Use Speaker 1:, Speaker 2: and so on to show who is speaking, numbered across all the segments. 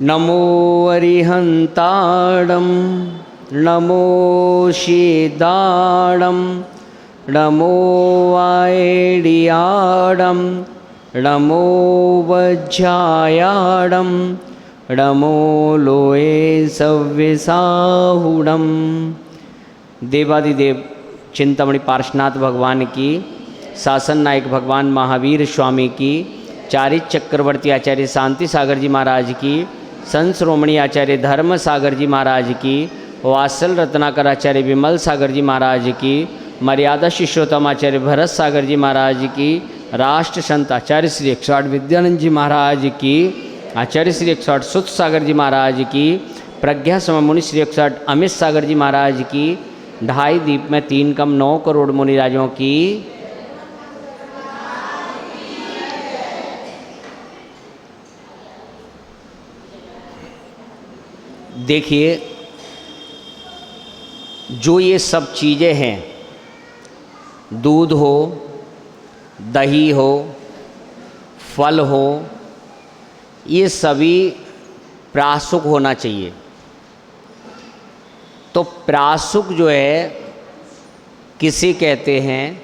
Speaker 1: नमो अरिहन्ताणं नमो शीदाणं नमो वायडियाडं नमो वज्रायाडं नमो लोये सव्यसाहुडं। देवादिदेव चिंतामणि पार्श्वनाथ भगवान की, शासन नायक भगवान महावीर स्वामी की, चारित चक्रवर्ती आचार्य शांति सागर जी महाराज की, संत श्रोमणी आचार्य धर्म सागर जी महाराज की, वात्सल रत्नाकर आचार्य विमल सागर जी महाराज की, मर्यादा शिष्योत्तम आचार्य भरत सागर जी महाराज की, राष्ट्र संत आचार्य श्री 108 विद्यानंद जी महाराज की, आचार्य श्री 108 सुत सागर जी महाराज की, प्रज्ञा सम मुनि श्री 108 अमित सागर जी महाराज की, 2.5 दीप में 3 कम 9 करोड़ मुनिराजों की। देखिए, जो ये सब चीज़ें हैं, दूध हो, दही हो, फल हो, ये सभी प्रासुक होना चाहिए। तो प्रासुक जो है किसे कहते हैं?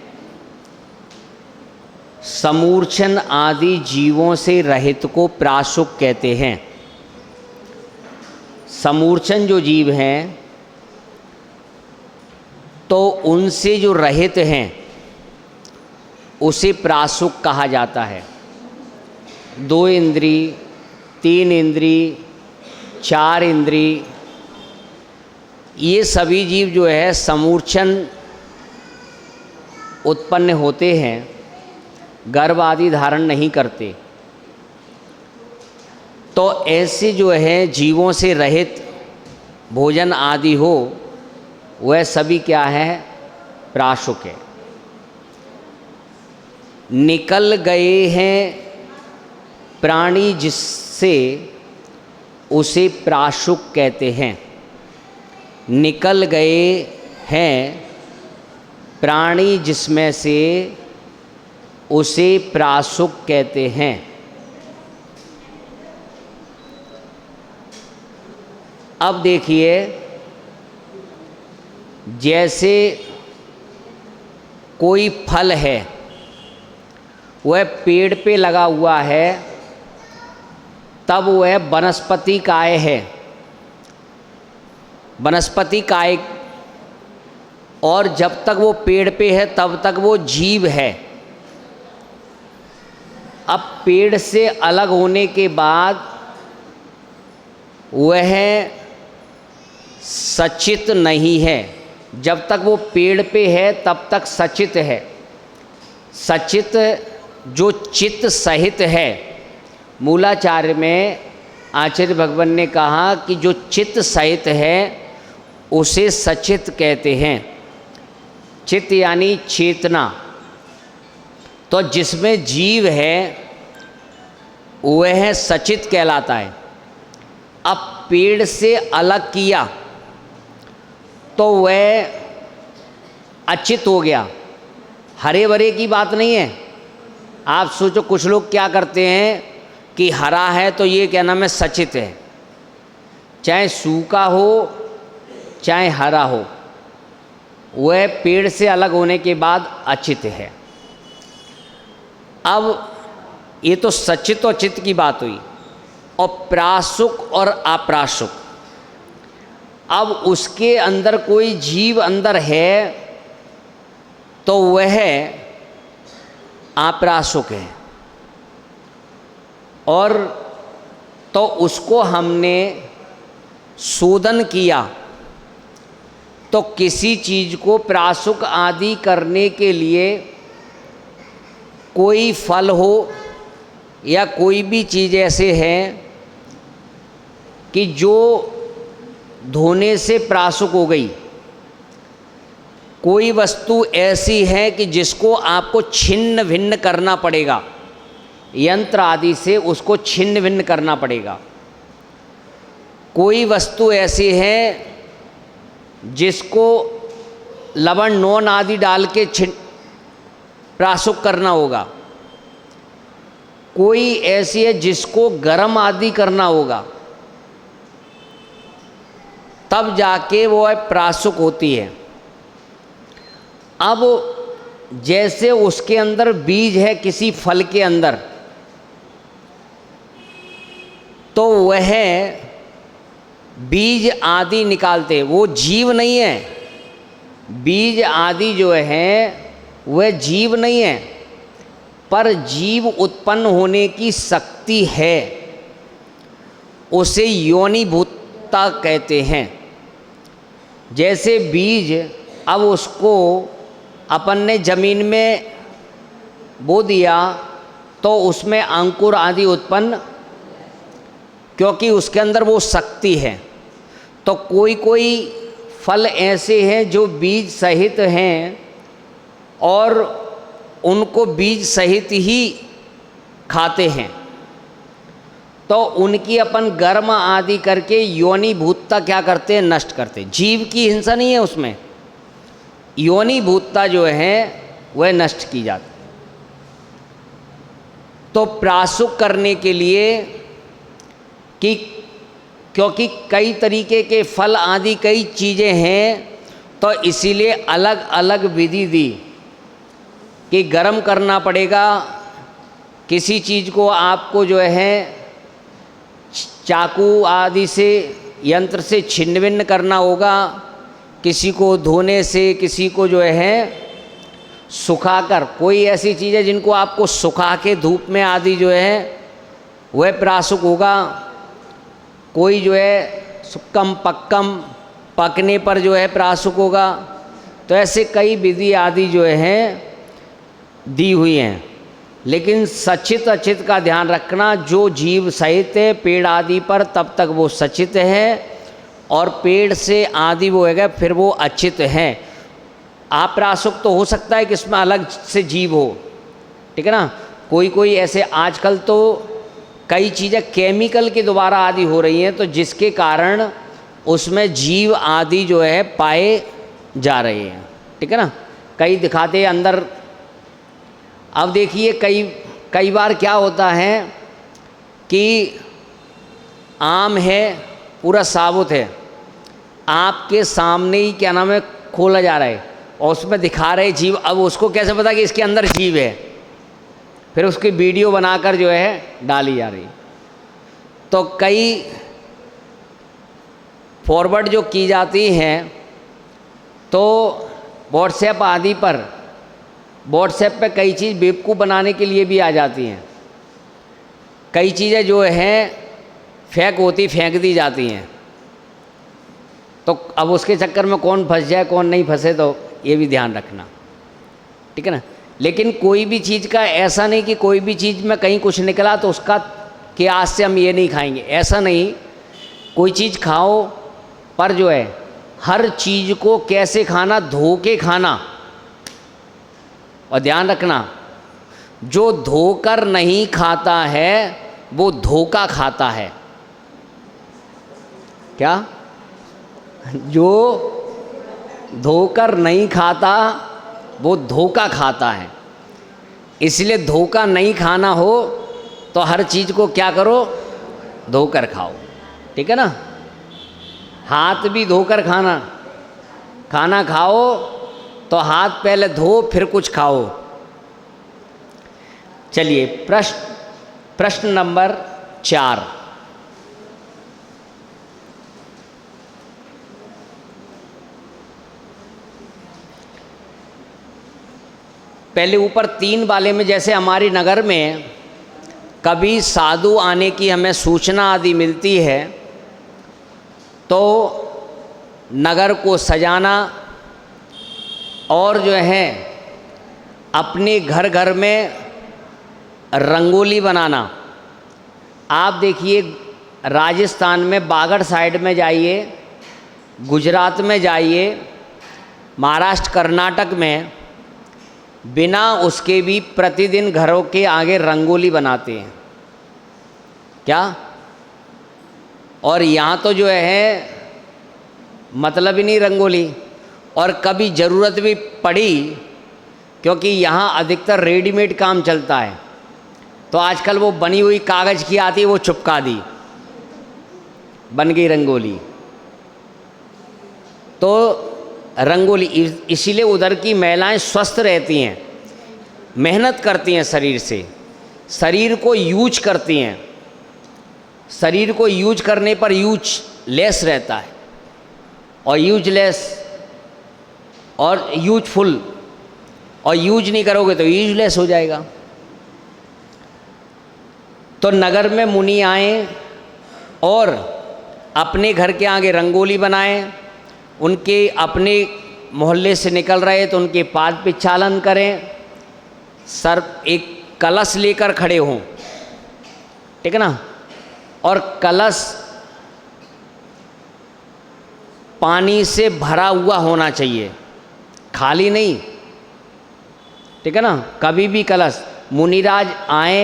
Speaker 1: समूर्छन आदि जीवों से रहित को प्रासुक कहते हैं। समूर्छन जो जीव हैं तो उनसे जो रहित हैं उसे प्रासुक कहा जाता है। 2 इंद्री, 3 इंद्री, 4 इंद्री, ये सभी जीव जो है समूर्छन उत्पन्न होते हैं, गर्भ आदि धारण नहीं करते। तो ऐसे जो है जीवों से रहित भोजन आदि हो, वह सभी क्या है? प्रासुक है। निकल गए हैं प्राणी जिससे, उसे प्रासुक कहते हैं। निकल गए हैं प्राणी जिसमें से, उसे प्रासुक कहते हैं। अब देखिए, जैसे कोई फल है, वह पेड़ पे लगा हुआ है, तब वह वनस्पति काय है। वनस्पति काय, और जब तक वो पेड़ पे है तब तक वो जीव है। अब पेड़ से अलग होने के बाद वह सचित नहीं है। जब तक वो पेड़ पे है तब तक सचित है। सचित जो चित्त सहित है, मूलाचार्य में आचार्य भगवान ने कहा कि जो चित्त सहित है उसे सचित कहते हैं। चित्त यानी चेतना। तो जिसमें जीव है वह सचित कहलाता है। अब पेड़ से अलग किया तो वह अचित हो गया। हरे भरे की बात नहीं है। आप सोचो, कुछ लोग क्या करते हैं कि हरा है तो ये क्या नाम है? सचित है। चाहे सूखा हो चाहे हरा हो, वह पेड़ से अलग होने के बाद अचित है। अब ये तो सचित और चित्त की बात हुई, और प्रासुक और अप्रासुक। अब उसके अंदर कोई जीव अंदर है तो वह अप्रासुक है, और तो उसको हमने शोधन किया। तो किसी चीज़ को प्रासुक आदि करने के लिए कोई फल हो या कोई भी चीज़ ऐसे है कि जो धोने से प्रासुक हो गई, कोई वस्तु ऐसी है कि जिसको आपको छिन्न भिन्न करना पड़ेगा, यंत्र आदि से उसको छिन्न भिन्न करना पड़ेगा। कोई वस्तु ऐसी है जिसको लवण नोन आदि डाल के प्रासुक करना होगा। कोई ऐसी है जिसको गर्म आदि करना होगा। तब जाके वो प्रासुक होती है। अब जैसे उसके अंदर बीज है किसी फल के अंदर, तो वह बीज आदि निकालते, वो जीव नहीं है। बीज आदि जो है वह जीव नहीं है, पर जीव उत्पन्न होने की शक्ति है, उसे योनिभूतता कहते हैं। जैसे बीज, अब उसको अपन ने जमीन में बो दिया तो उसमें अंकुर आदि उत्पन्न, क्योंकि उसके अंदर वो शक्ति है। तो कोई कोई फल ऐसे हैं जो बीज सहित हैं और उनको बीज सहित ही खाते हैं, तो उनकी अपन गर्म आदि करके योनिभूतता क्या करते हैं, नष्ट करते हैं। जीव की हिंसा नहीं है उसमें, योनिभूतता जो है वह नष्ट की जाती है। तो प्रासुक करने के लिए कि क्योंकि कई तरीके के फल आदि कई चीज़ें हैं, तो इसीलिए अलग अलग विधि दी कि गर्म करना पड़ेगा। किसी चीज़ को आपको जो है चाकू आदि से, यंत्र से छिन्न भिन्न करना होगा, किसी को धोने से, किसी को जो है सुखाकर, कोई ऐसी चीज़ है जिनको आपको सुखा के धूप में आदि जो है वह प्रासुक होगा। कोई जो है सुक्कम पक्कम पकने पर जो है प्रासुक होगा। तो ऐसे कई विधि आदि जो है दी हुई हैं, लेकिन सचित अचित का ध्यान रखना। जो जीव सहित है पेड़ आदि पर, तब तक वो सचित है, और पेड़ से आदि वो है फिर वो अचित है। अप्रासुक तो हो सकता है कि इसमें अलग से जीव हो, ठीक है ना। कोई कोई ऐसे आजकल तो कई चीज़ें केमिकल के द्वारा आदि हो रही हैं, तो जिसके कारण उसमें जीव आदि जो है पाए जा रहे हैं, ठीक है ना। कई दिखाते हैं अंदर। अब देखिए कई बार क्या होता है कि आम है पूरा साबुत है, आपके सामने ही क्या नाम है खोला जा रहा है, और उसमें दिखा रहे जीव। अब उसको कैसे पता कि इसके अंदर जीव है, फिर उसकी वीडियो बनाकर जो है डाली जा रही। तो कई फॉरवर्ड जो की जाती हैं, तो व्हाट्सएप आदि पर, व्हाट्सएप पे कई चीज़ बेवकूफ़ बनाने के लिए भी आ जाती हैं। कई चीज़ें जो हैं फेंक होती, फेंक दी जाती हैं। तो अब उसके चक्कर में कौन फंस जाए कौन नहीं फंसे, तो ये भी ध्यान रखना, ठीक है ना। लेकिन कोई भी चीज़ का ऐसा नहीं कि कोई भी चीज़ में कहीं कुछ निकला तो उसका कि आज से हम ये नहीं खाएंगे, ऐसा नहीं। कोई चीज़ खाओ, पर जो है हर चीज़ को कैसे खाना, धो के खाना। और ध्यान रखना, जो धोकर नहीं खाता है वो धोखा खाता है। क्या? जो धोकर नहीं खाता वो धोखा खाता है। इसलिए धोखा नहीं खाना हो तो हर चीज़ को क्या करो, धोकर खाओ, ठीक है ना। हाथ भी धोकर खाना, खाना खाओ तो हाथ पहले धो फिर कुछ खाओ। चलिए प्रश्न नंबर 4। पहले ऊपर 3 वाले में, जैसे हमारी नगर में कभी साधु आने की हमें सूचना आदि मिलती है, तो नगर को सजाना और जो है अपने घर घर में रंगोली बनाना। आप देखिए राजस्थान में बागड़ साइड में जाइए, गुजरात में जाइए, महाराष्ट्र कर्नाटक में, बिना उसके भी प्रतिदिन घरों के आगे रंगोली बनाते हैं। क्या? और यहाँ तो जो है मतलब ही नहीं रंगोली, और कभी ज़रूरत भी पड़ी, क्योंकि यहाँ अधिकतर रेडीमेड काम चलता है, तो आजकल वो बनी हुई कागज़ की आती है, वो चिपका दी, बन गई रंगोली। तो रंगोली, इसीलिए उधर की महिलाएं स्वस्थ रहती हैं, मेहनत करती हैं शरीर से, शरीर को यूज करती हैं। शरीर को यूज करने पर यूज लेस रहता है, और यूजलेस और यूजफुल, और यूज नहीं करोगे तो यूजलेस हो जाएगा। तो नगर में मुनि आए और अपने घर के आगे रंगोली बनाएं, उनके अपने मोहल्ले से निकल रहे तो उनके पाद पे चालन करें, सर एक कलश लेकर खड़े हों, ठीक है ना, और कलश पानी से भरा हुआ होना चाहिए, खाली नहीं, ठीक है ना। कभी भी कलश, मुनिराज आए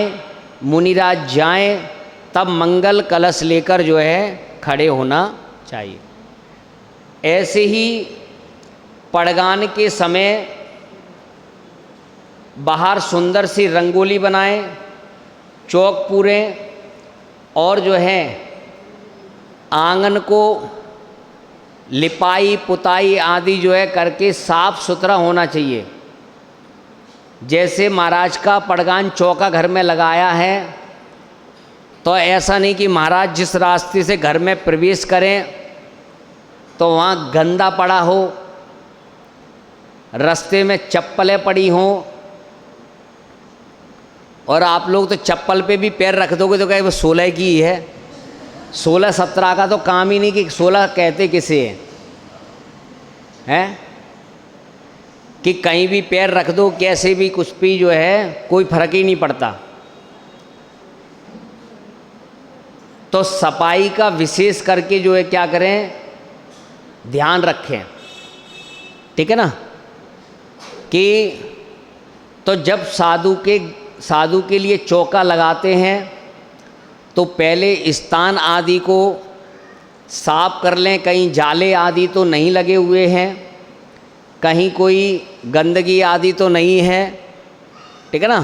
Speaker 1: मुनिराज जाएं तब मंगल कलश लेकर जो है खड़े होना चाहिए। ऐसे ही पड़गान के समय बाहर सुंदर सी रंगोली बनाएं, चौक पूरें, और जो है आंगन को लिपाई पुताई आदि जो है करके साफ सुथरा होना चाहिए। जैसे महाराज का पड़गान चौका घर में लगाया है, तो ऐसा नहीं कि महाराज जिस रास्ते से घर में प्रवेश करें तो वहाँ गंदा पड़ा हो, रास्ते में चप्पलें पड़ी हों, और आप लोग तो चप्पल पे भी पैर रख दोगे तो कहे वो 16 की है, 16-17 का तो काम ही नहीं कि 16 कहते किसे हैं, कि कहीं भी पैर रख दो, कैसे भी कुछ भी जो है कोई फर्क ही नहीं पड़ता। तो सफाई का विशेष करके जो है क्या करें, ध्यान रखें, ठीक है ना। कि तो जब साधु के लिए चौका लगाते हैं तो पहले स्थान आदि को साफ कर लें, कहीं जाले आदि तो नहीं लगे हुए हैं, कहीं कोई गंदगी आदि तो नहीं है, ठीक है ना,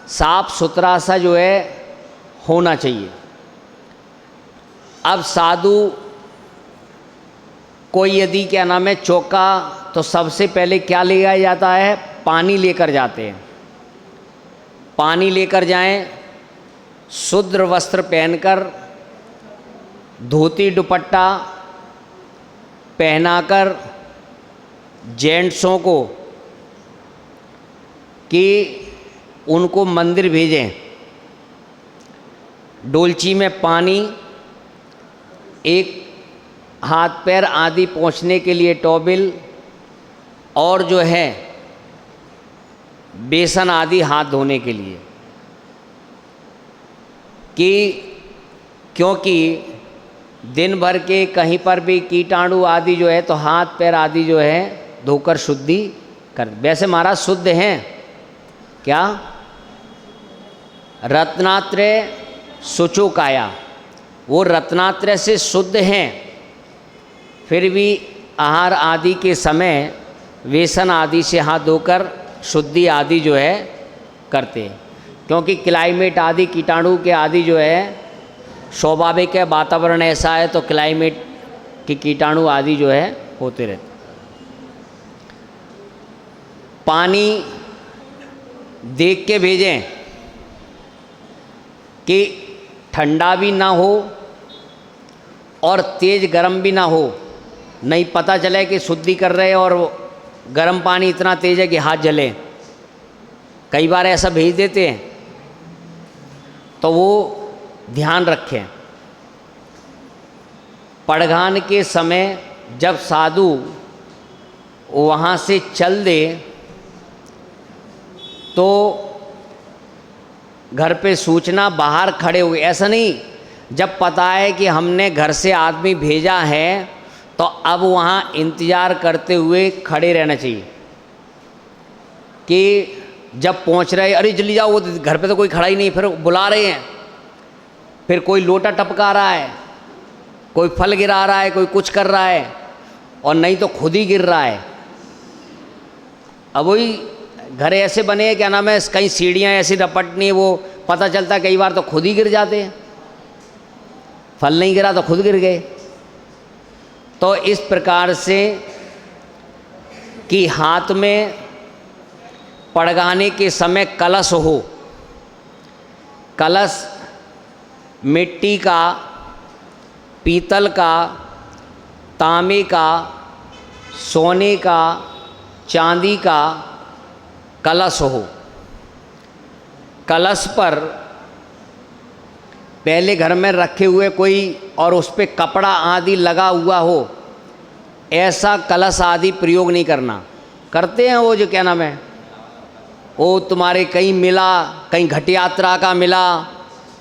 Speaker 1: साफ सुथरा सा जो है होना चाहिए। अब साधु कोई यदि क्या नाम है चौका, तो सबसे पहले क्या ले जाया जाता है, पानी लेकर जाते हैं। पानी लेकर जाएं, शुद्ध वस्त्र पहनकर, धोती दुपट्टा पहनाकर जेंट्सों को कि उनको मंदिर भेजें। डोलची में पानी, एक हाथ पैर आदि पोंछने के लिए टॉवेल, और जो है बेसन आदि हाथ धोने के लिए, कि क्योंकि दिन भर के कहीं पर भी कीटाणु आदि जो है तो हाथ पैर आदि जो है धोकर शुद्धि कर। वैसे महाराज शुद्ध हैं क्या, रत्नात्रय शुचो काया, वो रत्नात्रय से शुद्ध हैं, फिर भी आहार आदि के समय वेसन आदि से हाथ धोकर शुद्धि आदि जो है करते हैं। क्योंकि क्लाइमेट आदि कीटाणु के आदि जो है स्वाभाविक है, वातावरण ऐसा है तो क्लाइमेट के कीटाणु आदि जो है होते रहते। पानी देख के भेजें कि ठंडा भी ना हो और तेज गर्म भी ना हो, नहीं पता चले कि शुद्धि कर रहे और गर्म पानी इतना तेज है कि हाथ जले। कई बार ऐसा भेज देते हैं, तो वो ध्यान रखें। पड़घान के समय जब साधु वहाँ से चल दे तो घर पे सूचना, बाहर खड़े हुए, ऐसा नहीं, जब पता है कि हमने घर से आदमी भेजा है तो अब वहाँ इंतज़ार करते हुए खड़े रहना चाहिए। कि जब पहुँच रहे, अरे जल्दी जाओ, वो घर पे तो कोई खड़ा ही नहीं, फिर बुला रहे हैं, फिर कोई लोटा टपका रहा है, कोई फल गिरा रहा है, कोई कुछ कर रहा है, और नहीं तो खुद ही गिर रहा है। अब वही घर ऐसे बने हैं, क्या नाम है, कहीं सीढ़ियाँ ऐसी रपटनी है, वो पता चलता कई बार तो खुद ही गिर जाते हैं, फल नहीं गिरा तो खुद गिर गए। तो इस प्रकार से कि हाथ में पड़गाने के समय कलश हो। कलश मिट्टी का, पीतल का, तांबे का, सोने का, चांदी का कलश हो। कलश पर पहले घर में रखे हुए कोई और उस पर कपड़ा आदि लगा हुआ हो, ऐसा कलश आदि प्रयोग नहीं करना। करते हैं वो जो क्या नाम है, वो तुम्हारे कहीं मिला, कहीं घट यात्रा का मिला,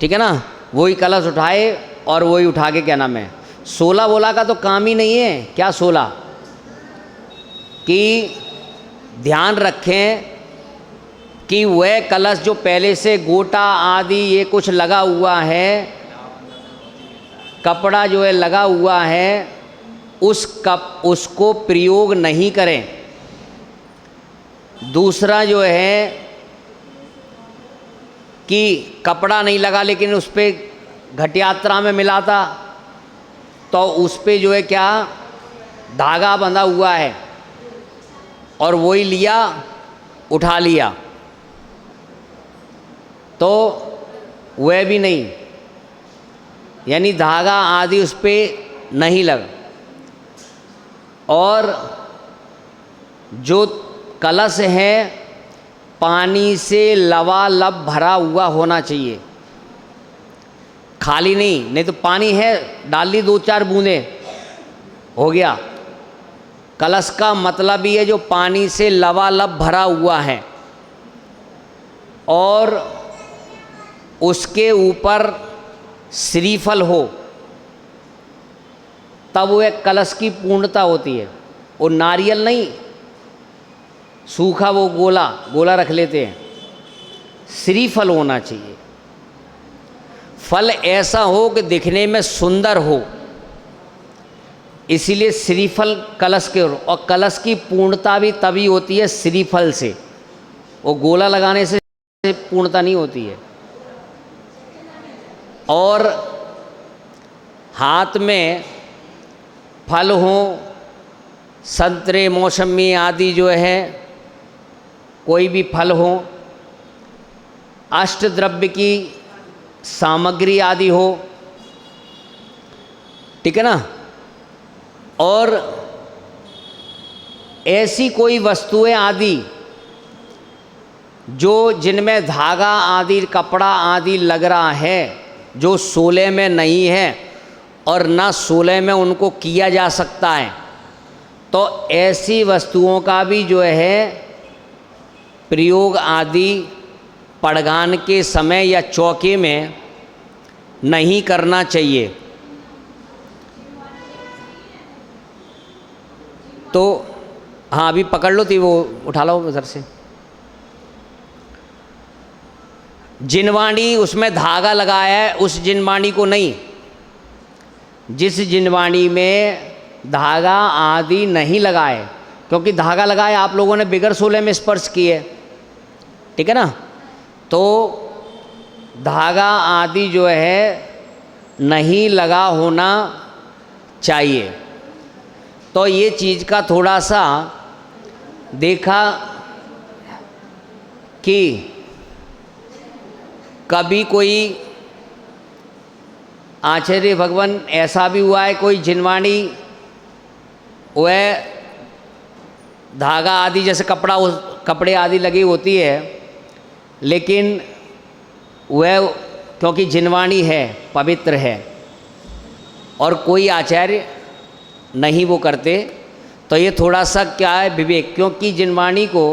Speaker 1: ठीक है ना, वही कलश उठाए और वही उठा के क्या नाम है, सोला वोला का तो काम ही नहीं है। क्या सोला, कि ध्यान रखें कि वह कलश जो पहले से गोटा आदि ये कुछ लगा हुआ है, कपड़ा जो है लगा हुआ है, उसको प्रयोग नहीं करें। दूसरा जो है कि कपड़ा नहीं लगा लेकिन उस पर घट यात्रा में मिला था, तो उस पर जो है क्या धागा बंधा हुआ है और वही लिया उठा लिया, तो वह भी नहीं, यानी धागा आदि उस पर नहीं लगा। और जो कलश है पानी से लबालब भरा हुआ होना चाहिए, खाली नहीं तो पानी है डाल ली 2-4 बूंदे हो गया। कलश का मतलब ही है जो पानी से लबालब भरा हुआ है और उसके ऊपर श्रीफल हो, तब वो एक कलश की पूर्णता होती है। वो नारियल नहीं, सूखा वो गोला रख लेते हैं, श्रीफल होना चाहिए। फल ऐसा हो कि दिखने में सुंदर हो, इसीलिए श्रीफल कलश के, और कलश की पूर्णता भी तभी होती है श्रीफल से, वो गोला लगाने से पूर्णता नहीं होती है। और हाथ में फल हो, संतरे, मौसमी आदि जो है कोई भी फल हो, अष्टद्रव्य की सामग्री आदि हो, ठीक है ना, और ऐसी कोई वस्तुएं आदि जो जिनमें धागा आदि कपड़ा आदि लग रहा है, जो सोले में नहीं है और ना सोले में उनको किया जा सकता है, तो ऐसी वस्तुओं का भी जो है प्रयोग आदि पड़गान के समय या चौके में नहीं करना चाहिए। तो हाँ, अभी पकड़ लो, थी वो उठा लो उधर से। जिनवाणी, उसमें धागा लगाया है, उस जिनवाणी को नहीं। जिस जिनवाणी में धागा आदि नहीं लगाए, क्योंकि धागा लगाए आप लोगों ने बिगर सोले में स्पर्श किए, ठीक है ना, तो धागा आदि जो है नहीं लगा होना चाहिए। तो ये चीज़ का थोड़ा सा देखा कि कभी कोई आचार्य भगवान ऐसा भी हुआ है, कोई जिनवाणी वह धागा आदि जैसे कपड़े आदि लगी होती है, लेकिन वह क्योंकि जिनवाणी है पवित्र है और कोई आचार्य नहीं वो करते, तो ये थोड़ा सा क्या है विवेक, क्योंकि जिनवाणी को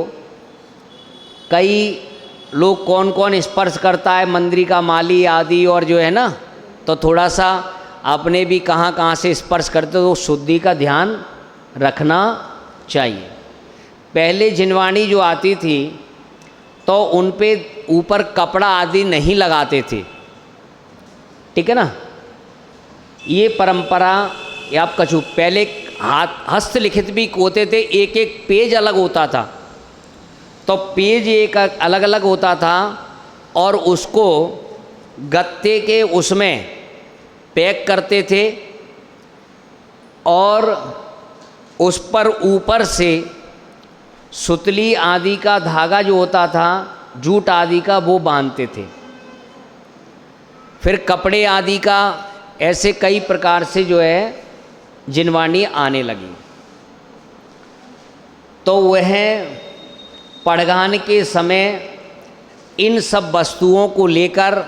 Speaker 1: कई लोग कौन कौन स्पर्श करता है, मंदिर का माली आदि और जो है ना, तो थोड़ा सा अपने भी कहाँ कहाँ से स्पर्श करते तो शुद्धि का ध्यान रखना चाहिए। पहले जिनवाणी जो आती थी तो उन पे ऊपर कपड़ा आदि नहीं लगाते थे, ठीक है ना, ये परंपरा या आप कछू पहले हस्तलिखित भी होते थे, एक एक पेज अलग होता था, तो पेज एक अलग अलग होता था और उसको गत्ते के उसमें पैक करते थे और उस पर ऊपर से सुतली आदि का धागा जो होता था, जूट आदि का, वो बांधते थे। फिर कपड़े आदि का, ऐसे कई प्रकार से जो है जिनवानी आने लगी। तो वह पड़गान के समय इन सब वस्तुओं को लेकर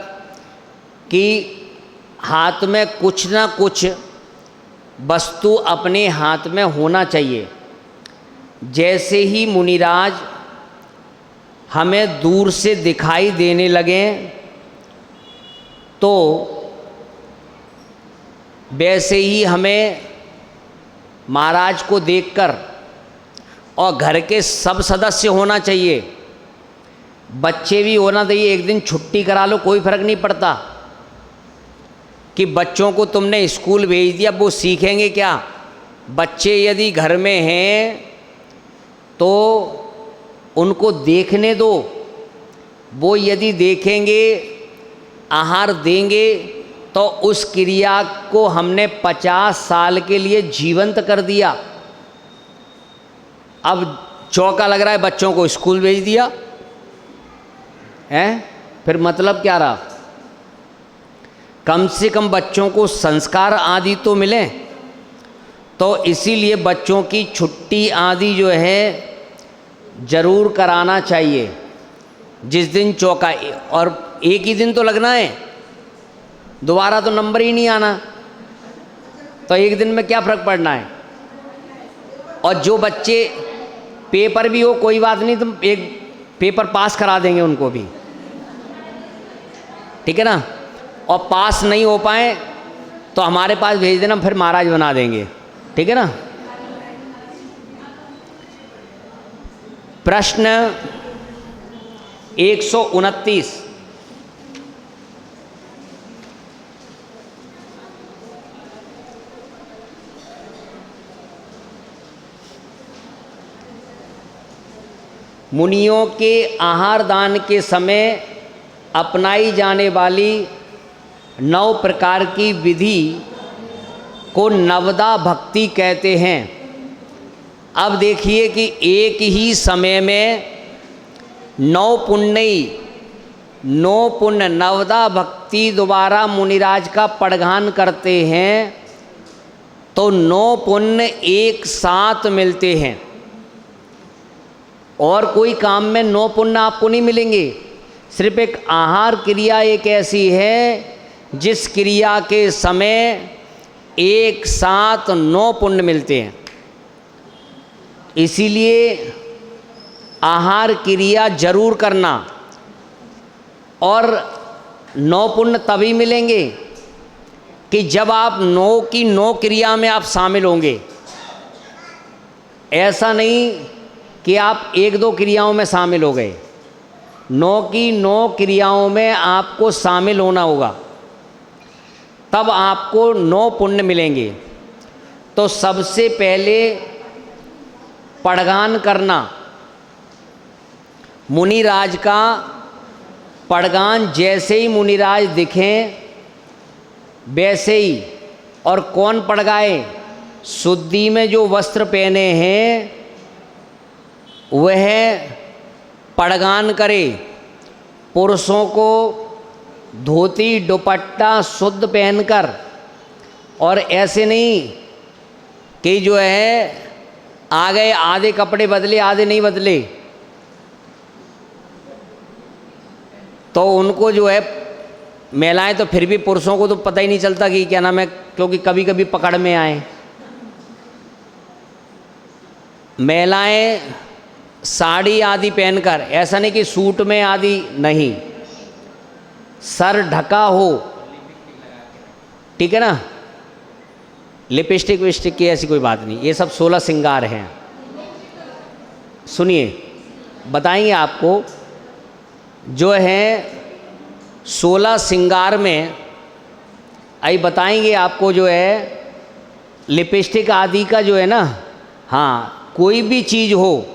Speaker 1: कि हाथ में कुछ ना कुछ वस्तु अपने हाथ में होना चाहिए। जैसे ही मुनिराज हमें दूर से दिखाई देने लगे तो वैसे ही हमें महाराज को देखकर, और घर के सब सदस्य होना चाहिए, बच्चे भी होना चाहिए। एक दिन छुट्टी करा लो, कोई फर्क नहीं पड़ता कि बच्चों को तुमने स्कूल भेज दिया, वो सीखेंगे क्या। बच्चे यदि घर में हैं तो उनको देखने दो, वो यदि देखेंगे, आहार देंगे, तो उस क्रिया को हमने 50 साल के लिए जीवंत कर दिया। अब चौका लग रहा है, बच्चों को स्कूल भेज दिया है, फिर मतलब क्या रहा। कम से कम बच्चों को संस्कार आदि तो मिले। तो इसीलिए बच्चों की छुट्टी आदि जो है जरूर कराना चाहिए जिस दिन चौका, और एक ही दिन तो लगना है, दोबारा तो नंबर ही नहीं आना, तो एक दिन में क्या फ़र्क पड़ना है। और जो बच्चे पेपर भी हो कोई बात नहीं, तुम एक पेपर पास करा देंगे उनको भी, ठीक है ना। और पास नहीं हो पाए तो हमारे पास भेज देना, फिर महाराज बना देंगे, ठीक है ना। प्रश्न 129। मुनियों के आहार दान के समय अपनाई जाने वाली 9 प्रकार की विधि को नवदा भक्ति कहते हैं। अब देखिए कि एक ही समय में 9 पुण्य नवदा भक्ति द्वारा मुनिराज का पड़गान करते हैं, तो 9 पुण्य एक साथ मिलते हैं। और कोई काम में 9 पुण्य आपको नहीं मिलेंगे। सिर्फ एक आहार क्रिया एक ऐसी है जिस क्रिया के समय एक साथ 9 पुण्य मिलते हैं। इसीलिए आहार क्रिया जरूर करना, और 9 पुण्य तभी मिलेंगे कि जब आप 9 की 9 क्रिया में आप शामिल होंगे। ऐसा नहीं कि आप 1-2 क्रियाओं में शामिल हो गए, 9 की 9 क्रियाओं में आपको शामिल होना होगा, तब आपको 9 पुण्य मिलेंगे। तो सबसे पहले पड़गान करना, मुनिराज का पड़गान जैसे ही मुनिराज दिखें वैसे ही। और कौन पड़गाए? शुद्धि में जो वस्त्र पहने हैं वह पड़गान करे। पुरुषों को धोती दुपट्टा शुद्ध पहनकर, और ऐसे नहीं कि जो है आ गए आधे कपड़े बदले आधे नहीं बदले, तो उनको जो है महिलाएं, तो फिर भी पुरुषों को तो पता ही नहीं चलता कि क्या नाम है, क्योंकि कभी कभी पकड़ में आए। महिलाएं साड़ी आदि पहनकर, ऐसा नहीं कि सूट में आदि नहीं, सर ढका हो, ठीक है ना। लिपस्टिक विस्टिक की ऐसी कोई बात नहीं, ये सब 16 श्रृंगार हैं। सुनिए, बताएंगे आपको जो है 16 श्रृंगार में, आई बताएंगे आपको जो है लिपस्टिक आदि का जो है ना, हाँ, कोई भी चीज़ हो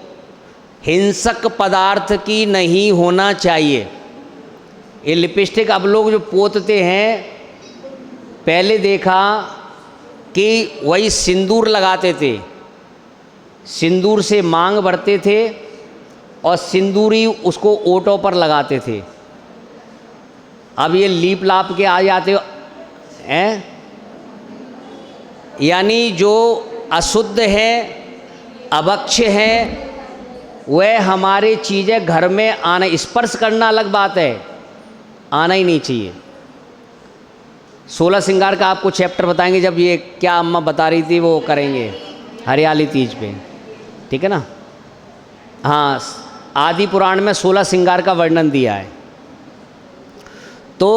Speaker 1: हिंसक पदार्थ की नहीं होना चाहिए। ये लिपस्टिक अब लोग जो पोतते हैं, पहले देखा कि वही सिंदूर लगाते थे, सिंदूर से मांग भरते थे और सिंदूरी उसको ओटों पर लगाते थे। अब ये लीप लाप के आ जाते हैं, यानी जो अशुद्ध है, अभक्ष है, वह हमारी चीज़ें घर में आना, स्पर्श करना अलग बात है, आना ही नहीं चाहिए। 16 श्रृंगार का आपको चैप्टर बताएंगे, जब ये क्या अम्मा बता रही थी वो करेंगे हरियाली तीज पे, ठीक है ना। हाँ, आदि पुराण में 16 श्रृंगार का वर्णन दिया है। तो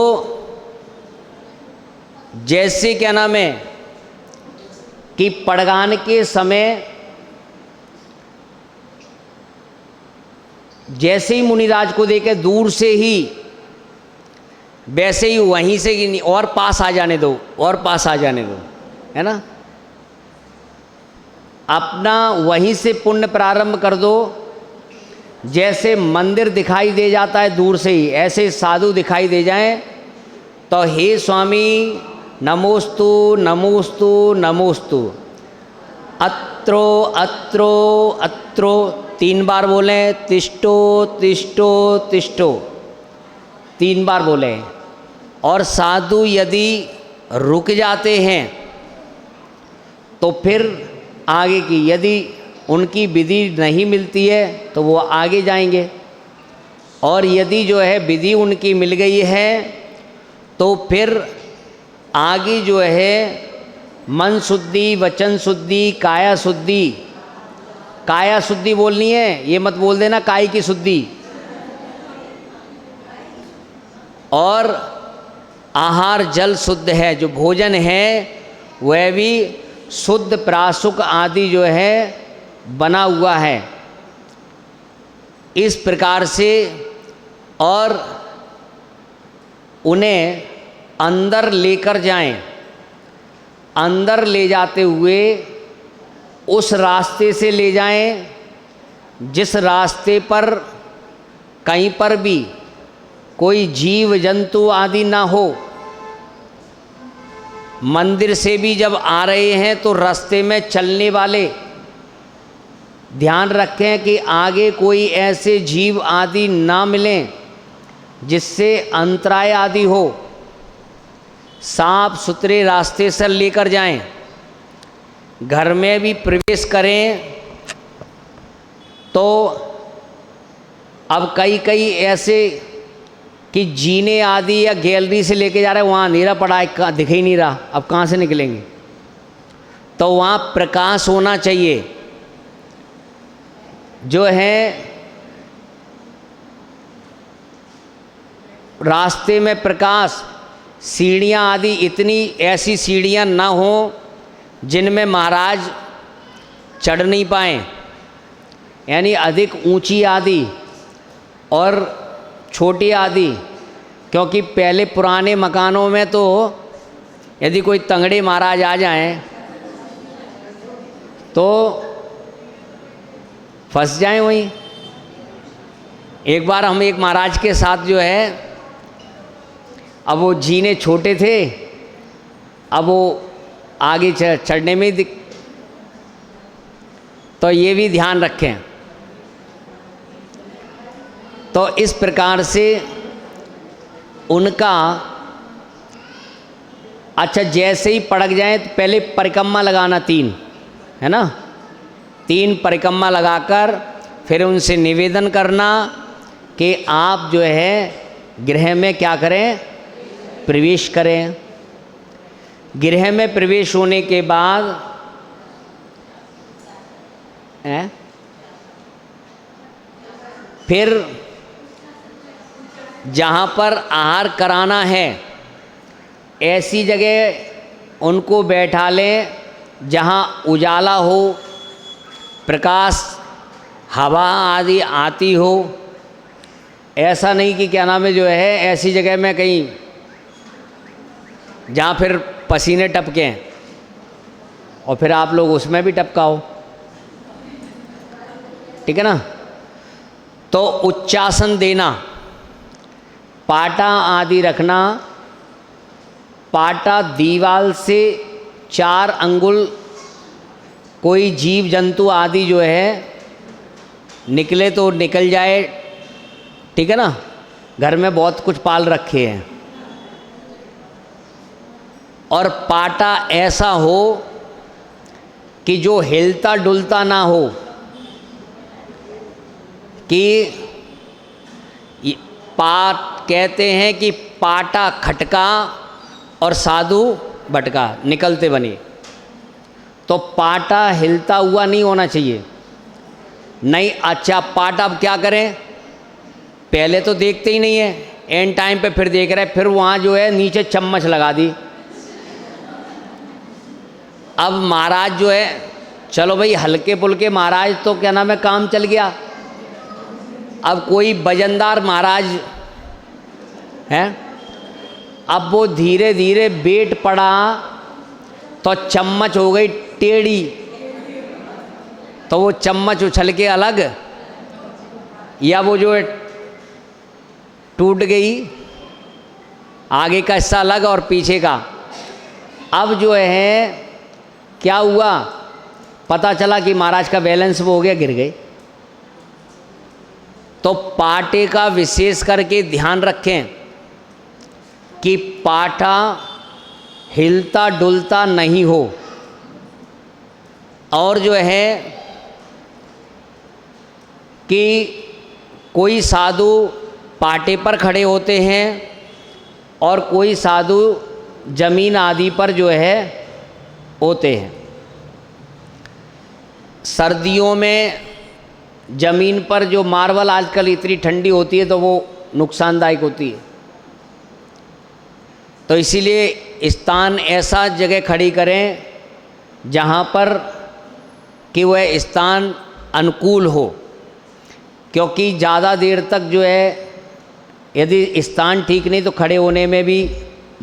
Speaker 1: जैसे क्या नाम है कि पड़गान के समय जैसे ही मुनिराज को देखे दूर से ही, वैसे ही वहीं से ही नहीं, और पास आ जाने दो, और पास आ जाने दो, है ना। अपना वहीं से पुण्य प्रारंभ कर दो। जैसे मंदिर दिखाई दे जाता है दूर से ही, ऐसे साधु दिखाई दे जाएं तो हे स्वामी नमोस्तु नमोस्तु नमोस्तु, अत्रो अत्रो अत्रो 3 बार बोलें, तिष्ठो तिष्ठो तिष्ठो 3 बार बोलें। और साधु यदि रुक जाते हैं तो फिर आगे की, यदि उनकी विधि नहीं मिलती है तो वो आगे जाएंगे, और यदि जो है विधि उनकी मिल गई है तो फिर आगे जो है मन शुद्धि, वचन शुद्धि, काया शुद्धि। काया शुद्धि बोलनी है, ये मत बोल देना काय की शुद्धि। और आहार जल शुद्ध है, जो भोजन है वह भी शुद्ध, प्रासुक आदि जो है बना हुआ है। इस प्रकार से, और उन्हें अंदर लेकर जाएं, अंदर ले जाते हुए उस रास्ते से ले जाएं जिस रास्ते पर कहीं पर भी कोई जीव जंतु आदि ना हो। मंदिर से भी जब आ रहे हैं तो रास्ते में चलने वाले ध्यान रखें कि आगे कोई ऐसे जीव आदि ना मिलें जिससे अंतराय आदि हो। साफ सुथरे रास्ते से लेकर जाएं। घर में भी प्रवेश करें तो अब कई कई ऐसे कि जीने आदि या गैलरी से लेके जा रहे हैं, वहाँ अंधेरा पड़ा है, दिख ही नहीं रहा, अब कहाँ से निकलेंगे। तो वहाँ प्रकाश होना चाहिए। जो है रास्ते में प्रकाश, सीढ़ियाँ आदि इतनी ऐसी सीढ़ियाँ ना हो जिनमें महाराज चढ़ नहीं पाएँ, यानी अधिक ऊंची आदि और छोटी आदि। क्योंकि पहले पुराने मकानों में तो यदि कोई तंगड़े महाराज आ जाएं तो फंस जाएं वहीं। एक बार हम एक महाराज के साथ जो है, अब वो जीने छोटे थे, अब वो आगे चढ़ने में तो ये भी ध्यान रखें। तो इस प्रकार से उनका, अच्छा जैसे ही पड़क जाए तो पहले परिक्रमा लगाना 3, है ना। 3 परिक्रमा लगाकर फिर उनसे निवेदन करना कि आप जो है गृह में क्या करें, प्रवेश करें। गृह में प्रवेश होने के बाद फिर जहाँ पर आहार कराना है ऐसी जगह उनको बैठा लें जहाँ उजाला हो, प्रकाश, हवा आदि आती हो। ऐसा नहीं कि क्या नाम है जो है ऐसी जगह में कहीं जहाँ फिर पसीने टपकें और फिर आप लोग उसमें भी टपकाओ, ठीक है ना। तो उच्चासन देना, पाटा आदि रखना। पाटा दीवाल से 4 अंगुल कोई जीव जंतु आदि जो है निकले तो निकल जाए, ठीक है ना। घर में बहुत कुछ पाल रखे हैं, और पाटा ऐसा हो कि जो हिलता डुलता ना हो, कि पाट कहते हैं कि पाटा खटका और साधु भटका, निकलते बने। तो पाटा हिलता हुआ नहीं होना चाहिए। नहीं, अच्छा पाटा अब क्या करें, पहले तो देखते ही नहीं है, एंड टाइम पे फिर देख रहे हैं, फिर वहाँ जो है नीचे चम्मच लगा दी। अब महाराज जो है, चलो भाई हल्के फुल्के महाराज तो क्या नाम है, काम चल गया। अब कोई वजनदार महाराज है, अब वो धीरे धीरे वेट पड़ा तो चम्मच हो गई टेढ़ी, तो वो चम्मच उछल के अलग, या वो जो है टूट गई, आगे का हिस्सा अलग और पीछे का। अब जो है क्या हुआ, पता चला कि महाराज का बैलेंस वो हो गया, गिर गए। तो पाटे का विशेष करके ध्यान रखें कि पाटा हिलता डुलता नहीं हो। और जो है कि कोई साधु पाटे पर खड़े होते हैं और कोई साधु जमीन आदि पर जो है होते हैं। सर्दियों में ज़मीन पर जो मार्बल आजकल इतनी ठंडी होती है तो वो नुकसानदायक होती है, तो इसीलिए स्थान ऐसा जगह खड़ी करें जहाँ पर कि वह स्थान अनुकूल हो, क्योंकि ज़्यादा देर तक जो है यदि स्थान ठीक नहीं तो खड़े होने में भी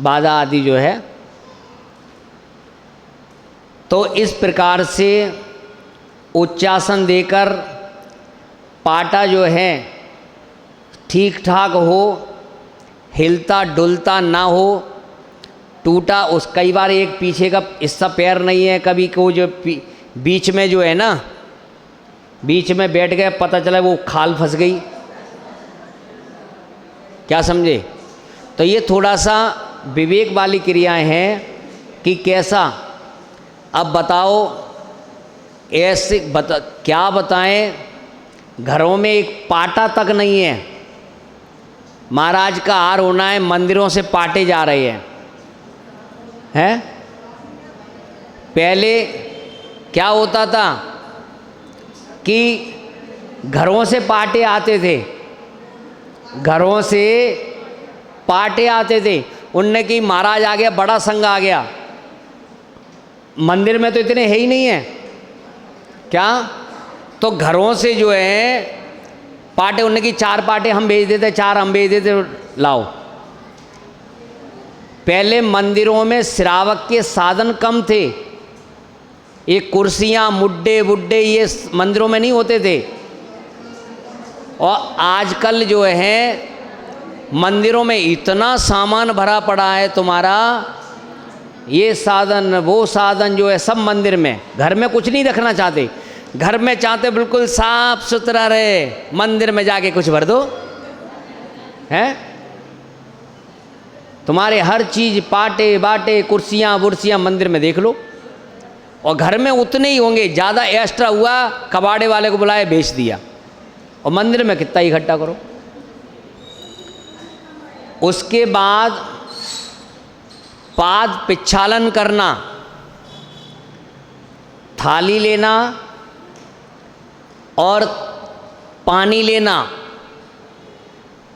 Speaker 1: बाधा आदि जो है। तो इस प्रकार से उच्चासन देकर पाटा जो है ठीक ठाक हो, हिलता डुलता ना हो, टूटा उस कई बार एक पीछे का हिस्सा पैर नहीं है, कभी को जो बीच में जो है ना, बीच में बैठ गए, पता चला वो खाल फंस गई, क्या समझे। तो ये थोड़ा सा विवेक वाली क्रियाएं हैं कि कैसा। अब बताओ ऐसे क्या बताएं, घरों में एक पाटा तक नहीं है। महाराज का हार होना है, मंदिरों से पाटे जा रहे हैं। पहले क्या होता था कि घरों से पाटे आते थे, घरों से पाटे आते थे। उनने कि महाराज आ गया, बड़ा संघ आ गया। मंदिर में तो इतने है ही नहीं है क्या, तो घरों से जो है पाटे, उनने की 4 पाटे हम भेज देते, 4 हम भेज देते, लाओ। पहले मंदिरों में श्रावक के साधन कम थे, ये कुर्सियां मुड्डे बुड्डे ये मंदिरों में नहीं होते थे। और आजकल जो है मंदिरों में इतना सामान भरा पड़ा है तुम्हारा, ये साधन वो साधन जो है सब मंदिर में। घर में कुछ नहीं रखना चाहते, घर में चाहते बिल्कुल साफ सुथरा रहे, मंदिर में जाके कुछ भर दो हैं। तुम्हारे हर चीज पाटे बाटे कुर्सियां बुर्सियां मंदिर में देख लो, और घर में उतने ही होंगे, ज़्यादा एक्स्ट्रा हुआ कबाड़े वाले को बुलाए बेच दिया, और मंदिर में कितना इकट्ठा करो। उसके बाद पाद पिछालन करना, थाली लेना और पानी लेना।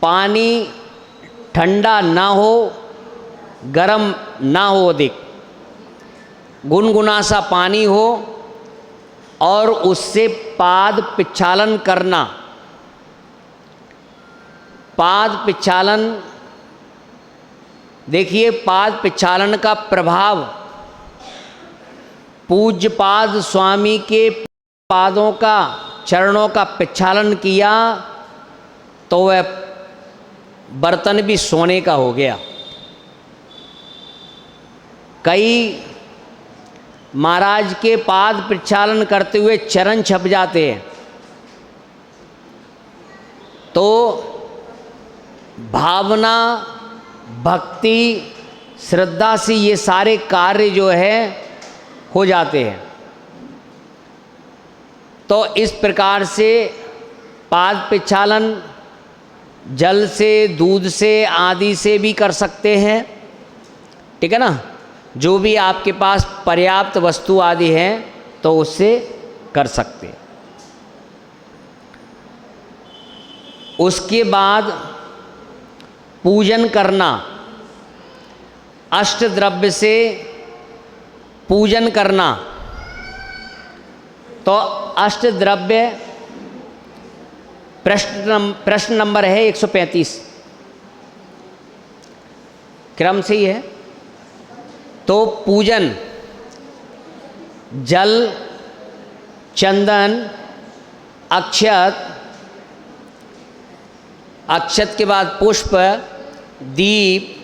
Speaker 1: पानी ठंडा ना हो, गरम ना हो, अधिक गुनगुना सा पानी हो, और उससे पाद पिछालन करना। पाद पिछालन, देखिए पाद पिछालन का प्रभाव, पूज्य पाद स्वामी के पादों का चरणों का पिछालन किया तो वह बर्तन भी सोने का हो गया। कई महाराज के पाद प्रक्षालन करते हुए चरण छप जाते हैं। तो भावना, भक्ति, श्रद्धा से ये सारे कार्य जो है हो जाते हैं। तो इस प्रकार से पाद प्रक्षालन जल से, दूध से आदि से भी कर सकते हैं, ठीक है ना। जो भी आपके पास पर्याप्त वस्तु आदि है तो उससे कर सकते हैं। उसके बाद पूजन करना, अष्ट द्रव्य से पूजन करना। तो अष्ट द्रव्य प्रश्न नंबर है 135, क्रम से ही है। तो पूजन जल, चंदन, अक्षत, अक्षत के बाद पुष्प, दीप,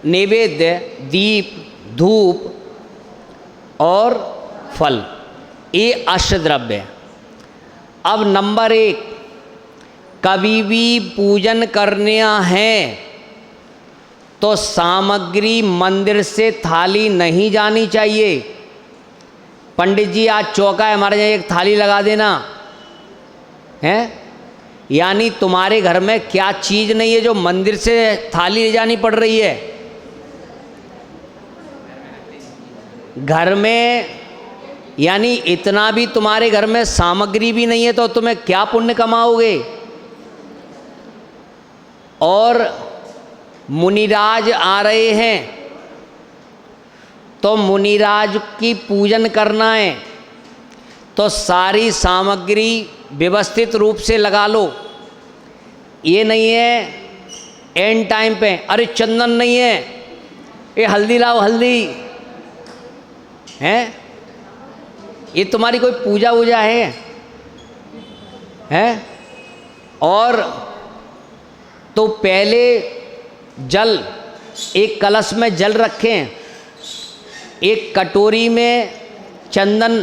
Speaker 1: नैवेद्य, दीप, धूप और फल, ये अष्टद्रव्य है। अब नंबर 1, कभी भी पूजन करना है तो सामग्री मंदिर से थाली नहीं जानी चाहिए। पंडित जी आज चौका है, हमारे यहाँ एक थाली लगा देना है, यानी तुम्हारे घर में क्या चीज़ नहीं है जो मंदिर से थाली ले जानी पड़ रही है। घर में यानी इतना भी तुम्हारे घर में सामग्री भी नहीं है तो तुम्हें क्या पुण्य कमाओगे। और मुनिराज आ रहे हैं तो मुनिराज की पूजन करना है तो सारी सामग्री व्यवस्थित रूप से लगा लो। ये नहीं है एंड टाइम पे अरे चंदन नहीं है, ये हल्दी लाओ, हल्दी है, ये तुम्हारी कोई पूजा वूजा है? और तो पहले जल, एक कलश में जल रखें, एक कटोरी में चंदन,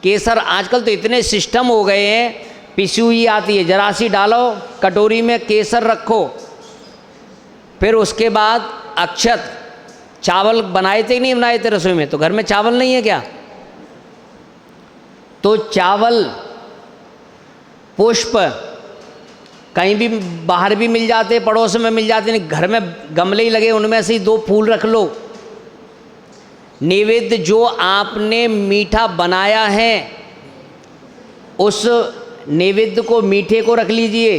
Speaker 1: केसर, आजकल तो इतने सिस्टम हो गए हैं, पिसी हुई आती है, जरा सी डालो, कटोरी में केसर रखो। फिर उसके बाद अक्षत, चावल बनाए थे नहीं बनाए थे रसोई में, तो घर में चावल नहीं है क्या? तो चावल, पुष्प कहीं भी बाहर भी मिल जाते, पड़ोस में मिल जाते, नहीं घर में गमले ही लगे, उनमें से ही 2 फूल रख लो। नैवेद्य जो आपने मीठा बनाया है उस नैवेद्य को, मीठे को रख लीजिए।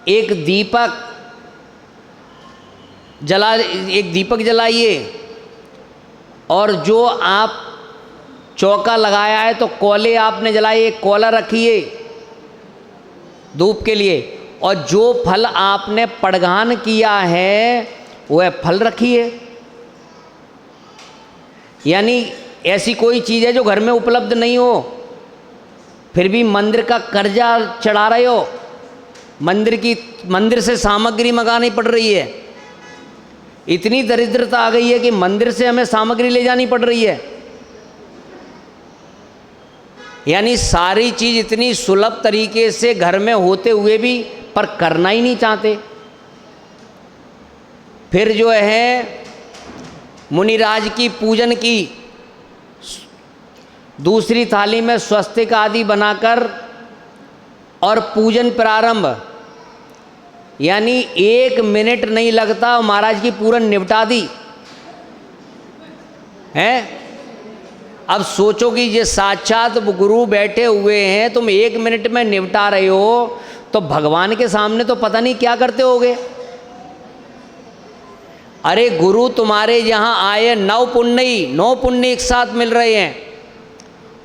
Speaker 1: एक दीपक जलाइए। और जो आप चौका लगाया है तो कोले आपने जलाए, एक कोला रखिए धूप के लिए। और जो फल आपने पड़गान किया है वह फल रखिए। यानी ऐसी कोई चीज़ है जो घर में उपलब्ध नहीं हो, फिर भी मंदिर का कर्जा चढ़ा रहे हो, मंदिर से सामग्री मंगानी पड़ रही है। इतनी दरिद्रता आ गई है कि मंदिर से हमें सामग्री ले जानी पड़ रही है। यानी सारी चीज़ इतनी सुलभ तरीके से घर में होते हुए भी पर करना ही नहीं चाहते। फिर जो है मुनिराज की पूजन की, दूसरी थाली में स्वस्तिक आदि बनाकर और पूजन प्रारंभ, यानी 1 मिनट नहीं लगता, महाराज की पूरन निपटा दी है। अब सोचो कि ये साक्षात गुरु बैठे हुए हैं, तुम 1 मिनट में निपटा रहे हो, तो भगवान के सामने तो पता नहीं क्या करते होगे। अरे गुरु तुम्हारे यहाँ आए, 9 पुण्य एक साथ मिल रहे हैं,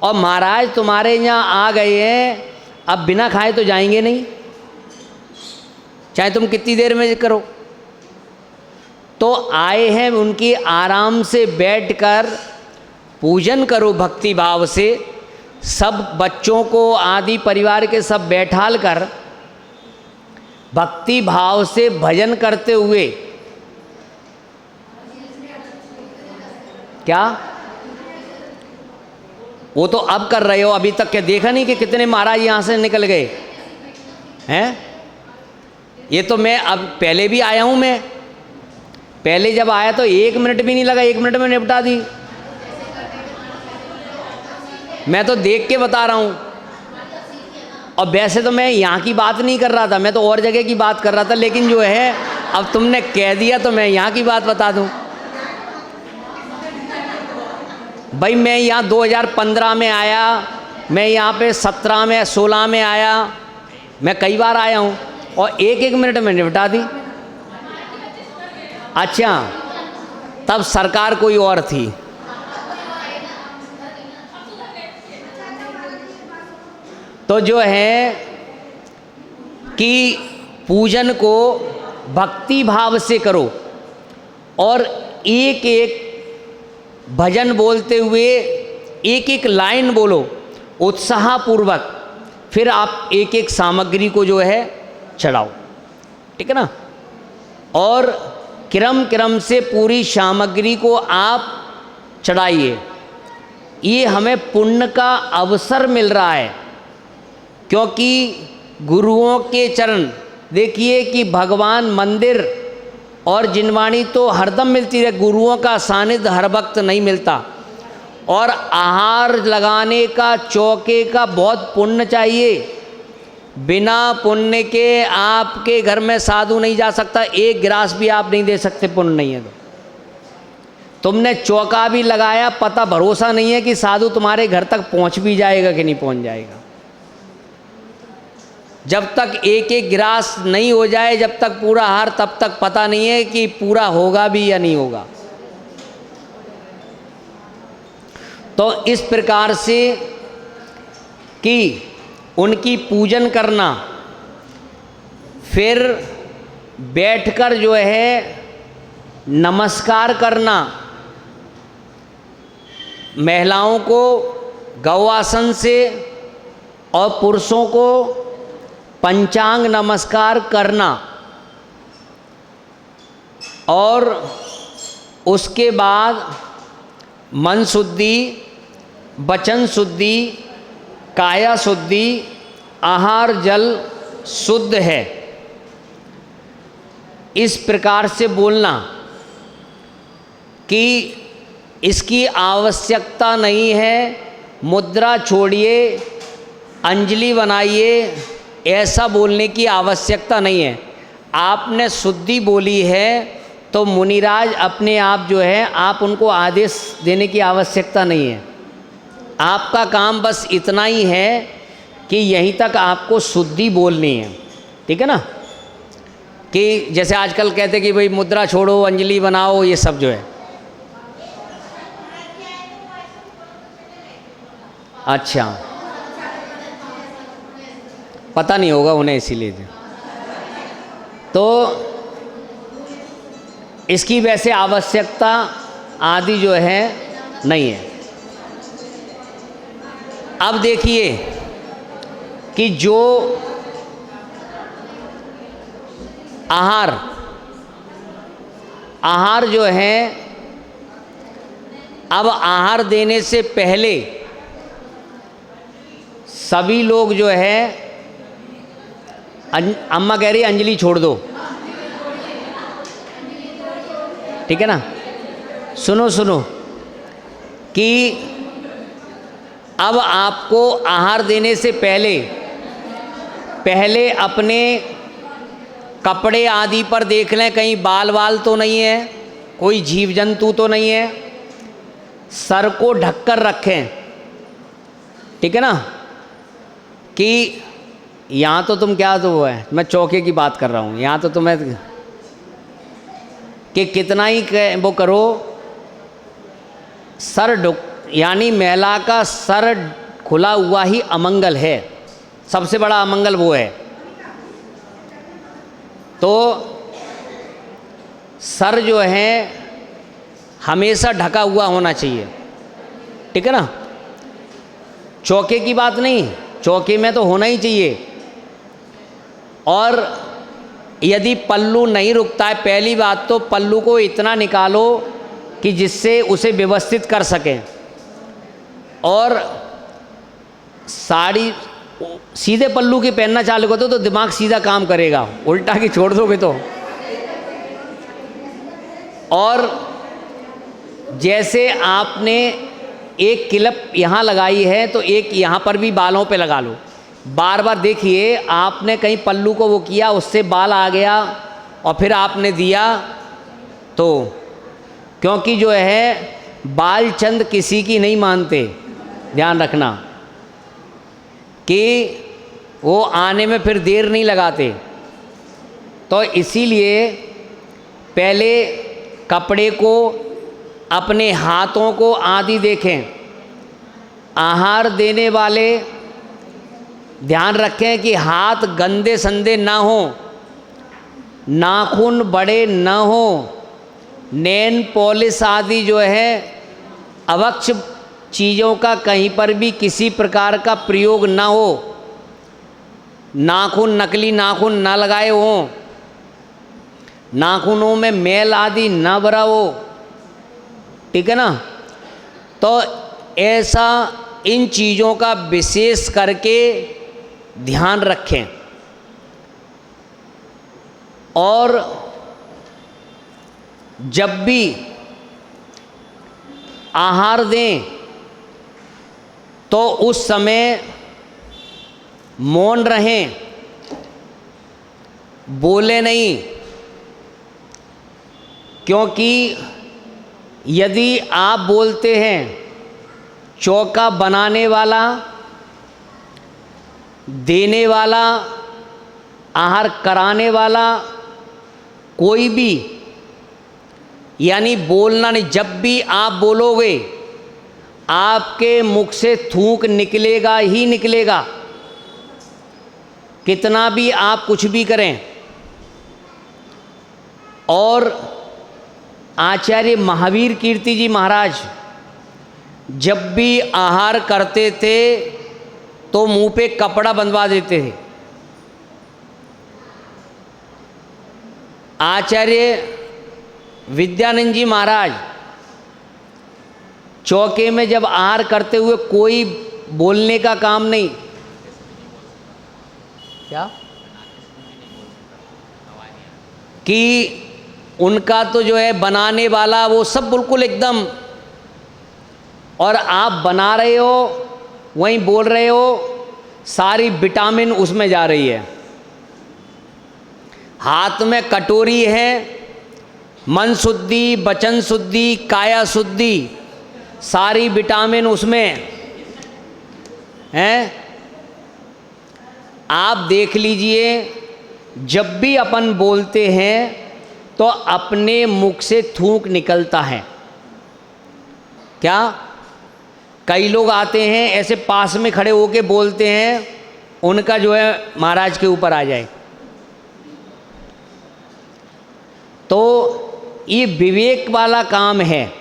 Speaker 1: और महाराज तुम्हारे यहाँ आ गए हैं, अब बिना खाए तो जाएंगे नहीं, चाहे तुम कितनी देर में करो। तो आए हैं, उनकी आराम से बैठकर पूजन करो भक्ति भाव से। सब बच्चों को आदि परिवार के सब बैठाल कर भक्ति भाव से भजन करते हुए, क्या वो तो अब कर रहे हो, अभी तक क्या देखा नहीं कि कितने महाराज यहाँ से निकल गए हैं? ये तो मैं अब पहले भी आया हूँ, मैं पहले जब आया तो 1 मिनट भी नहीं लगा, 1 मिनट में निपटा दी। मैं तो देख के बता रहा हूँ। और वैसे तो मैं यहाँ की बात नहीं कर रहा था, मैं तो और जगह की बात कर रहा था, लेकिन जो है अब तुमने कह दिया तो मैं यहाँ की बात बता दूँ। भाई मैं यहाँ 2015 में आया, मैं यहाँ पे 17 में 16 में आया, मैं कई बार आया हूँ और 1-1 मिनट में निपटा दी। अच्छा, तब सरकार कोई और थी। तो जो है कि पूजन को भक्ति भाव से करो और एक एक भजन बोलते हुए एक एक लाइन बोलो उत्साहपूर्वक, फिर आप एक एक सामग्री को जो है चढ़ाओ, ठीक है ना। और क्रम क्रम से पूरी सामग्री को आप चढ़ाइए। ये हमें पुण्य का अवसर मिल रहा है, क्योंकि गुरुओं के चरण, देखिए कि भगवान मंदिर और जिनवाणी तो हरदम मिलती है, गुरुओं का सानिध्य हर वक्त नहीं मिलता। और आहार लगाने का, चौके का बहुत पुण्य चाहिए। बिना पुण्य के आपके घर में साधु नहीं जा सकता, एक गिलास भी आप नहीं दे सकते, पुण्य नहीं है तो। तुमने चौका भी लगाया, पता भरोसा नहीं है कि साधु तुम्हारे घर तक पहुंच भी जाएगा कि नहीं पहुंच जाएगा। जब तक एक एक गिलास नहीं हो जाए, जब तक पूरा आहार, तब तक पता नहीं है कि पूरा होगा भी या नहीं होगा। तो इस प्रकार से कि उनकी पूजन करना, फिर बैठकर जो है नमस्कार करना, महिलाओं को गौआसन से और पुरुषों को पंचांग नमस्कार करना, और उसके बाद मन शुद्धि, वचन शुद्धि, काया शुद्धि, आहार जल शुद्ध है, इस प्रकार से बोलना कि इसकी आवश्यकता नहीं है, मुद्रा छोड़िए, अंजलि बनाइए, ऐसा बोलने की आवश्यकता नहीं है। आपने शुद्धि बोली है तो मुनिराज अपने आप जो है, आप उनको आदेश देने की आवश्यकता नहीं है। आपका काम बस इतना ही है कि यहीं तक आपको शुद्धि बोलनी है, ठीक है ना। कि जैसे आजकल कहते कि भाई मुद्रा छोड़ो, अंजलि बनाओ, ये सब जो है, अच्छा पता नहीं होगा उन्हें, इसीलिए तो इसकी वैसे आवश्यकता आदि जो है नहीं है। अब देखिए कि जो आहार जो है, अब आहार देने से पहले सभी लोग जो है, अम्मा कह रही अंजलि छोड़ दो, ठीक है ना। सुनो सुनो कि अब आपको आहार देने से पहले अपने कपड़े आदि पर देख लें, कहीं बाल वाल तो नहीं है, कोई जीव जंतु तो नहीं है, सर को ढककर रखें, ठीक है ना। कि यहाँ तो तुम क्या तो वो है, मैं चौके की बात कर रहा हूँ, यहाँ तो तुम्हें कि कितना ही वो करो, सर ढक, यानी महिला का सर खुला हुआ ही अमंगल है, सबसे बड़ा अमंगल वो है। तो सर जो है हमेशा ढका हुआ होना चाहिए, ठीक है ना। चौके की बात नहीं, चौके में तो होना ही चाहिए। और यदि पल्लू नहीं रुकता है, पहली बात तो पल्लू को इतना निकालो कि जिससे उसे व्यवस्थित कर सकें। और साड़ी सीधे पल्लू की पहनना चालू कर दो तो दिमाग सीधा काम करेगा, उल्टा की छोड़ दोगे तो। और जैसे आपने एक क्लिप यहाँ लगाई है तो एक यहाँ पर भी बालों पे लगा लो। बार बार देखिए, आपने कहीं पल्लू को वो किया, उससे बाल आ गया और फिर आपने दिया, तो क्योंकि जो है बाल चंद किसी की नहीं मानते, ध्यान रखना कि वो आने में फिर देर नहीं लगाते। तो इसीलिए पहले कपड़े को, अपने हाथों को आदि देखें। आहार देने वाले ध्यान रखें कि हाथ गंदे संदे ना हो, नाखून बड़े ना हो, नेल पॉलिश आदि जो है अवक्ष चीज़ों का कहीं पर भी किसी प्रकार का प्रयोग ना हो, नाखून नकली नाखून ना लगाए हों, नाखूनों में मैल आदि ना भरा हो, ठीक है ना। तो ऐसा इन चीज़ों का विशेष करके ध्यान रखें। और जब भी आहार दें तो उस समय मौन रहें, बोले नहीं, क्योंकि यदि आप बोलते हैं, चौका बनाने वाला, देने वाला, आहार कराने वाला कोई भी, यानी बोलना नहीं, जब भी आप बोलोगे आपके मुख से थूक निकलेगा ही निकलेगा, कितना भी आप कुछ भी करें। और आचार्य महावीर कीर्ति जी महाराज जब भी आहार करते थे तो मुंह पे कपड़ा बंधवा देते थे। आचार्य विद्यानंद जी महाराज चौके में जब आहार करते हुए कोई बोलने का काम नहीं, क्या कि उनका तो जो है बनाने वाला वो सब बिल्कुल एकदम, और आप बना रहे हो वहीं बोल रहे हो, सारी विटामिन उसमें जा रही है। हाथ में कटोरी है, मन शुद्धि, वचन शुद्धि, काया शुद्धि, सारी विटामिन उसमें हैं। आप देख लीजिए, जब भी अपन बोलते हैं तो अपने मुख से थूक निकलता है। क्या कई लोग आते हैं ऐसे पास में खड़े होके बोलते हैं, उनका जो है महाराज के ऊपर आ जाए। तो ये विवेक वाला काम है।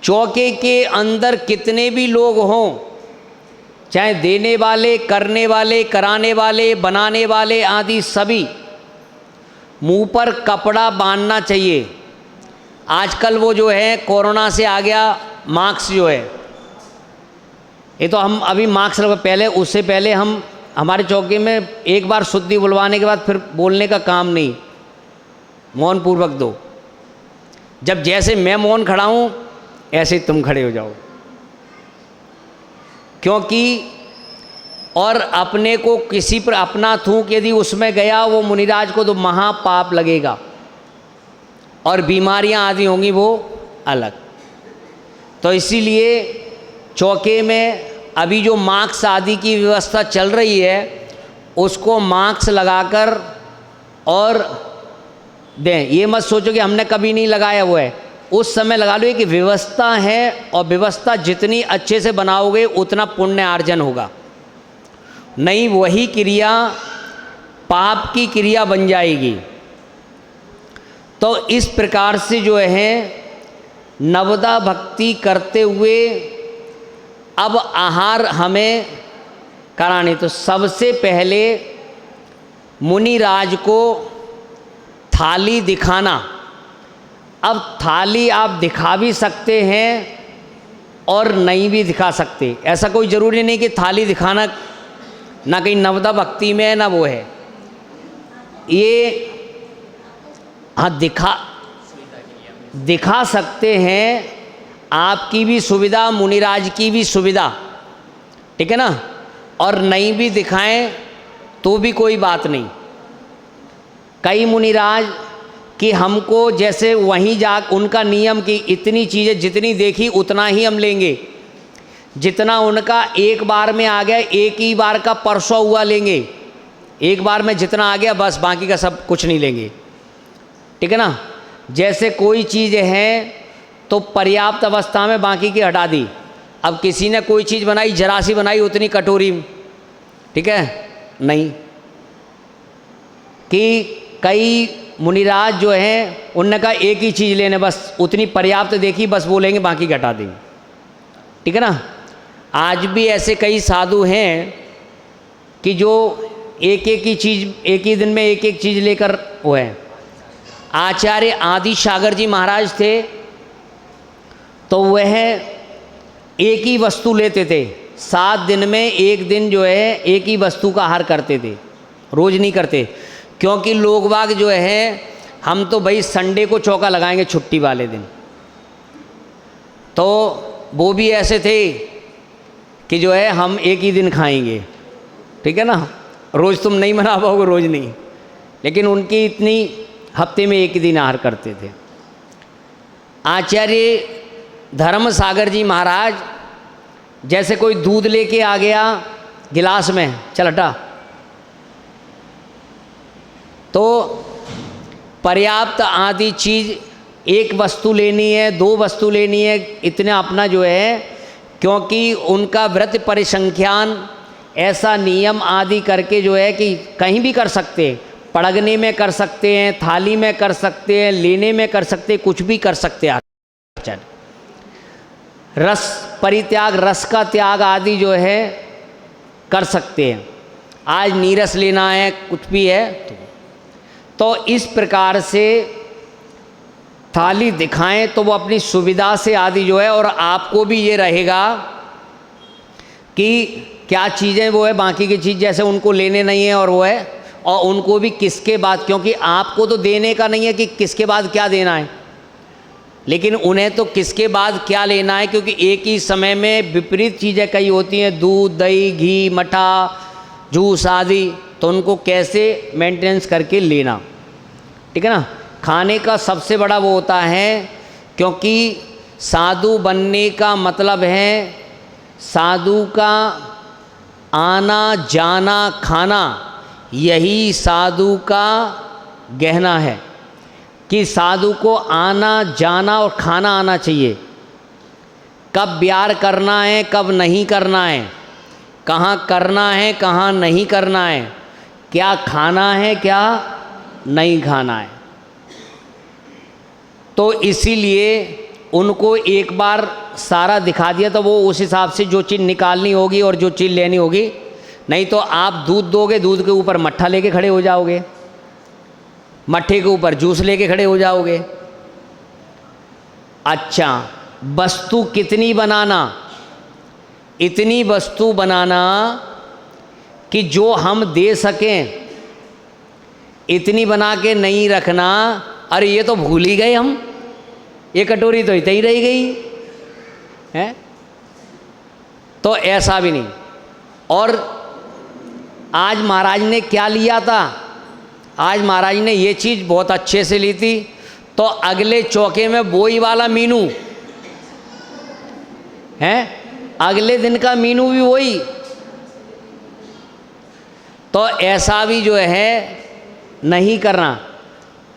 Speaker 1: चौके के अंदर कितने भी लोग हों, चाहे देने वाले, करने वाले, कराने वाले, बनाने वाले आदि सभी, मुंह पर कपड़ा बांधना चाहिए। आजकल वो जो है कोरोना से आ गया मास्क जो है, ये तो हम अभी मास्क लगा, पहले उससे पहले हम हमारे चौके में एक बार शुद्धि बुलवाने के बाद फिर बोलने का काम नहीं, मौन पूर्वक दो। जब जैसे मैं मौन खड़ा हूँ ऐसे तुम खड़े हो जाओ, क्योंकि और अपने को किसी पर अपना थूक यदि उसमें गया वो मुनिराज को तो महापाप लगेगा और बीमारियां आदि होंगी वो अलग। तो इसीलिए चौके में अभी जो मास्क आदि की व्यवस्था चल रही है उसको मास्क लगाकर और दें। ये मत सोचो कि हमने कभी नहीं लगाया हुआ है, उस समय लगा लो कि व्यवस्था है, और व्यवस्था जितनी अच्छे से बनाओगे उतना पुण्य अर्जन होगा। नहीं वही क्रिया पाप की क्रिया बन जाएगी। तो इस प्रकार से जो है नवदा भक्ति करते हुए अब आहार हमें कराने, तो सबसे पहले मुनिराज को थाली दिखाना। अब थाली आप दिखा भी सकते हैं और नहीं भी दिखा सकते। ऐसा कोई ज़रूरी नहीं कि थाली दिखाना ना कहीं नवदा भक्ति में है ना वो है। ये हाँ दिखा सकते हैं, आपकी भी सुविधा, मुनिराज की भी सुविधा, ठीक है ना। और नहीं भी दिखाएं तो भी कोई बात नहीं। कई मुनिराज कि हमको जैसे वहीं जा उनका नियम कि इतनी चीज़ें जितनी देखी उतना ही हम लेंगे, जितना उनका एक बार में आ गया एक ही बार का परसों हुआ लेंगे, एक बार में जितना आ गया बस, बाकी का सब कुछ नहीं लेंगे, ठीक है ना। जैसे कोई चीज़ है तो पर्याप्त अवस्था में बाकी की हटा दी। अब किसी ने कोई चीज़ बनाई, जरा सी बनाई उतनी कटोरी, ठीक है, नहीं। कि कई मुनिराज जो हैं उनने कहा एक ही चीज़ लेने, बस उतनी पर्याप्त देखी, बस वो लेंगे, बाकी घटा देंगे, ठीक है ना। आज भी ऐसे कई साधु हैं कि जो एक एक ही चीज़, एक ही दिन में एक एक चीज़ लेकर वो है। आचार्य आदि सागर जी महाराज थे तो वह एक ही वस्तु लेते थे, 7 दिन में एक दिन जो है एक ही वस्तु का आहार करते थे, रोज़ नहीं करते। क्योंकि लोग बाग जो है, हम तो भाई संडे को चौका लगाएंगे छुट्टी वाले दिन, तो वो भी ऐसे थे कि जो है हम एक ही दिन खाएंगे, ठीक है ना। रोज़ तुम नहीं मना पाओगे, रोज़ नहीं, लेकिन उनकी इतनी हफ्ते में एक ही दिन आहार करते थे। आचार्य धर्म सागर जी महाराज जैसे कोई दूध लेके आ गया गिलास में, चल हटा, तो पर्याप्त आदि चीज़, एक वस्तु लेनी है, 2 वस्तु लेनी है, इतना अपना जो है, क्योंकि उनका व्रत परिसंख्यान ऐसा नियम आदि करके जो है कि कहीं भी कर सकते हैं, पड़गने में कर सकते हैं, थाली में कर सकते हैं, लेने में कर सकते हैं, कुछ भी कर सकते हैं। रस परित्याग, रस का त्याग आदि जो है कर सकते हैं। आज नीरस लेना है, कुछ भी है तो इस प्रकार से थाली दिखाएं तो वो अपनी सुविधा से आदि जो है, और आपको भी ये रहेगा कि क्या चीज़ें वो है, बाकी की चीज़ जैसे उनको लेने नहीं है और वो है, और उनको भी किसके बाद, क्योंकि आपको तो देने का नहीं है कि किसके बाद क्या देना है, लेकिन उन्हें तो किसके बाद क्या लेना है, क्योंकि एक ही समय में विपरीत चीज़ें कई होती हैं, दूध, दही, घी, मठा, जूस आदि, तो उनको कैसे मेंटेनेंस करके लेना, ठीक है ना। खाने का सबसे बड़ा वो होता है, क्योंकि साधु बनने का मतलब है साधु का आना जाना खाना, यही साधु का गहना है कि साधु को आना जाना और खाना आना चाहिए। कब ब्यार करना है, कब नहीं करना है, कहाँ करना है, कहाँ नहीं करना है, क्या खाना है, क्या नहीं खाना है। तो इसीलिए उनको एक बार सारा दिखा दिया तो वो उस हिसाब से जो चीज़ निकालनी होगी और जो चीज़ लेनी होगी, नहीं तो आप दूध दोगे, दूध के ऊपर मट्ठा लेके खड़े हो जाओगे, मट्ठे के ऊपर जूस लेके खड़े हो जाओगे। अच्छा, वस्तु कितनी बनाना, इतनी वस्तु बनाना कि जो हम दे सकें, इतनी बना के नहीं रखना, अरे ये तो भूल ही गए हम, ये कटोरी तो इतनी ही रह गई है, तो ऐसा भी नहीं। और आज महाराज ने क्या लिया था, आज महाराज ने ये चीज़ बहुत अच्छे से ली थी, तो अगले चौके में वही वाला मीनू है, अगले दिन का मीनू भी वही। तो ऐसा भी जो है नहीं करना।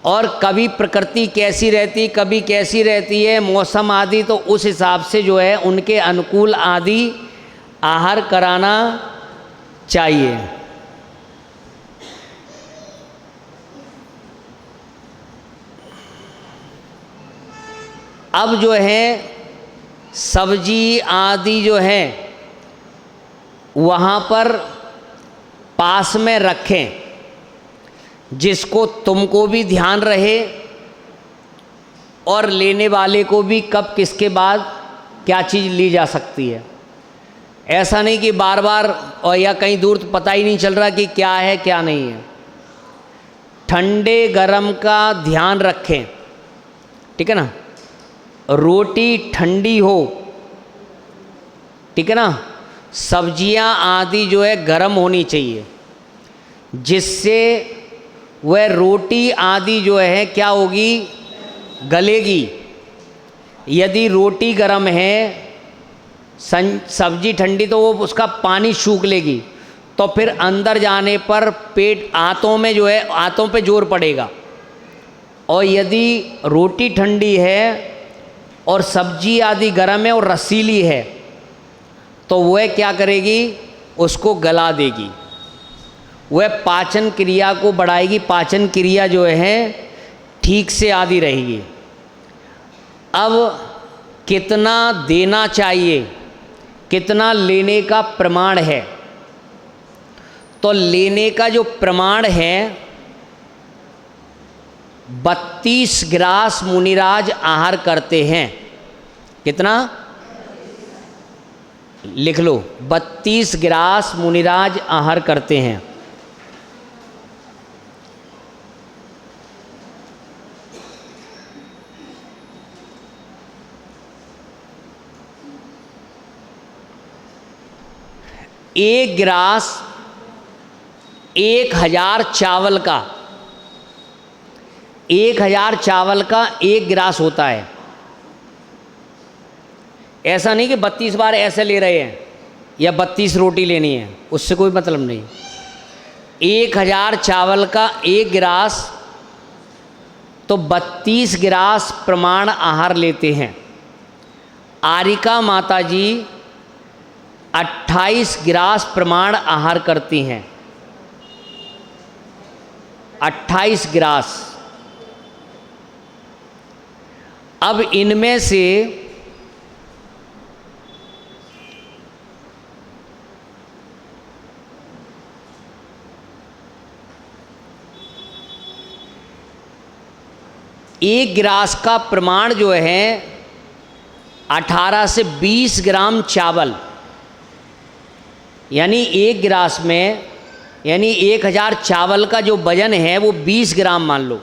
Speaker 1: और कभी प्रकृति कैसी रहती, कभी कैसी रहती है, मौसम आदि, तो उस हिसाब से जो है उनके अनुकूल आदि आहार कराना चाहिए। अब जो है सब्जी आदि जो है वहाँ पर पास में रखें, जिसको तुमको भी ध्यान रहे और लेने वाले को भी कब किसके बाद क्या चीज़ ली जा सकती है। ऐसा नहीं कि बार बार और या कहीं दूर तो पता ही नहीं चल रहा कि क्या है क्या नहीं है। ठंडे गरम का ध्यान रखें, ठीक है ना। रोटी ठंडी हो, ठीक है ना। सब्जियां आदि जो है गरम होनी चाहिए, जिससे वह रोटी आदि जो है क्या होगी, गलेगी। यदि रोटी गरम है, सब्जी ठंडी, तो वो उसका पानी सूख लेगी, तो फिर अंदर जाने पर पेट आंतों में जो है, आंतों पे जोर पड़ेगा। और यदि रोटी ठंडी है और सब्जी आदि गरम है और रसीली है, तो वह क्या करेगी, उसको गला देगी, वह पाचन क्रिया को बढ़ाएगी, पाचन क्रिया जो है ठीक से आदि रहेगी। अब कितना देना चाहिए, कितना लेने का प्रमाण है, तो लेने का जो प्रमाण है 32 ग्रास मुनिराज आहार करते हैं। कितना लिख लो, 32 ग्रास मुनिराज आहार करते हैं। एक ग्रास 1000 चावल का, 1000 चावल का 1 ग्रास होता है। ऐसा नहीं कि 32 बार ऐसे ले रहे हैं या 32 रोटी लेनी है, उससे कोई मतलब नहीं। 1000 चावल का 1 ग्रास, तो 32 ग्रास प्रमाण आहार लेते हैं। आरिका माता जी 28 ग्रास प्रमाण आहार करती हैं, 28 ग्रास। अब इनमें से एक ग्रास का प्रमाण जो है 18 से 20 ग्राम चावल, यानी एक ग्रास में, यानी 1000 चावल का जो वजन है वो 20 ग्राम मान लो,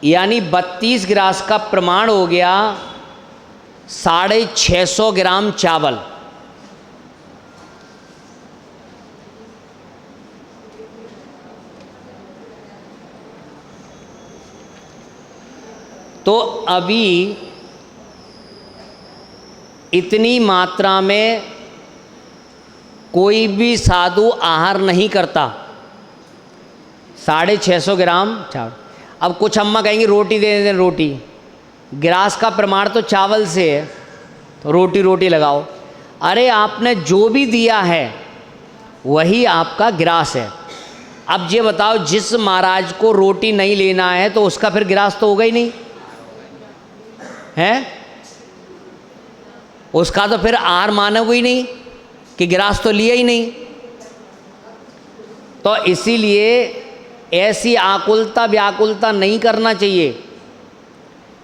Speaker 1: यानी 32 ग्रास का प्रमाण हो गया 650 ग्राम चावल। तो अभी इतनी मात्रा में कोई भी साधु आहार नहीं करता, 650 ग्राम चावल। अब कुछ अम्मा कहेंगी रोटी दे दें, रोटी, ग्रास का प्रमाण तो चावल से है, तो रोटी रोटी लगाओ। अरे आपने जो भी दिया है वही आपका ग्रास है। अब ये बताओ, जिस महाराज को रोटी नहीं लेना है तो उसका फिर ग्रास तो होगा ही नहीं है, उसका तो फिर आहार मानोगे ही नहीं कि ग्रास तो लिया ही नहीं। तो इसीलिए ऐसी आकुलता व्याकुलता नहीं करना चाहिए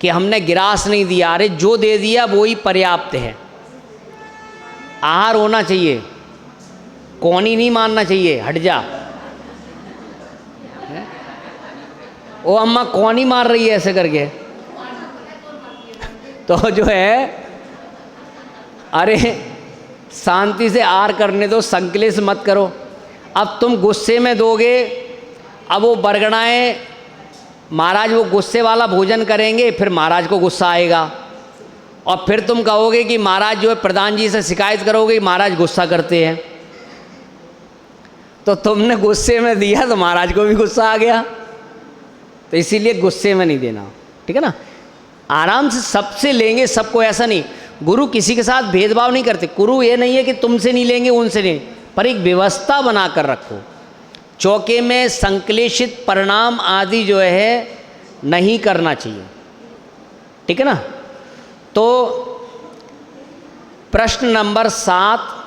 Speaker 1: कि हमने ग्रास नहीं दिया। अरे जो दे दिया वो ही पर्याप्त है, आहार होना चाहिए, कौनी नहीं मानना चाहिए, हट जा। ओ अम्मा कौनी मार रही है ऐसे करके, तो जो है अरे शांति से आहार करने दो, संकलेश मत करो। अब तुम गुस्से में दोगे, अब वो बरगड़ाएँ महाराज वो गुस्से वाला भोजन करेंगे, फिर महाराज को गुस्सा आएगा, और फिर तुम कहोगे कि महाराज जो है प्रधान जी से शिकायत करोगे कि महाराज गुस्सा करते हैं। तो तुमने गुस्से में दिया तो महाराज को भी गुस्सा आ गया, तो इसीलिए गुस्से में नहीं देना, ठीक है ना। आराम से सबसे लेंगे, सबको, ऐसा नहीं, गुरु किसी के साथ भेदभाव नहीं करते। गुरु ये नहीं है कि तुमसे नहीं लेंगे उनसे नहीं, पर एक व्यवस्था बना कर रखो। चौके में संक्लेशित परिणाम आदि जो है नहीं करना चाहिए, ठीक है ना। तो प्रश्न नंबर 7,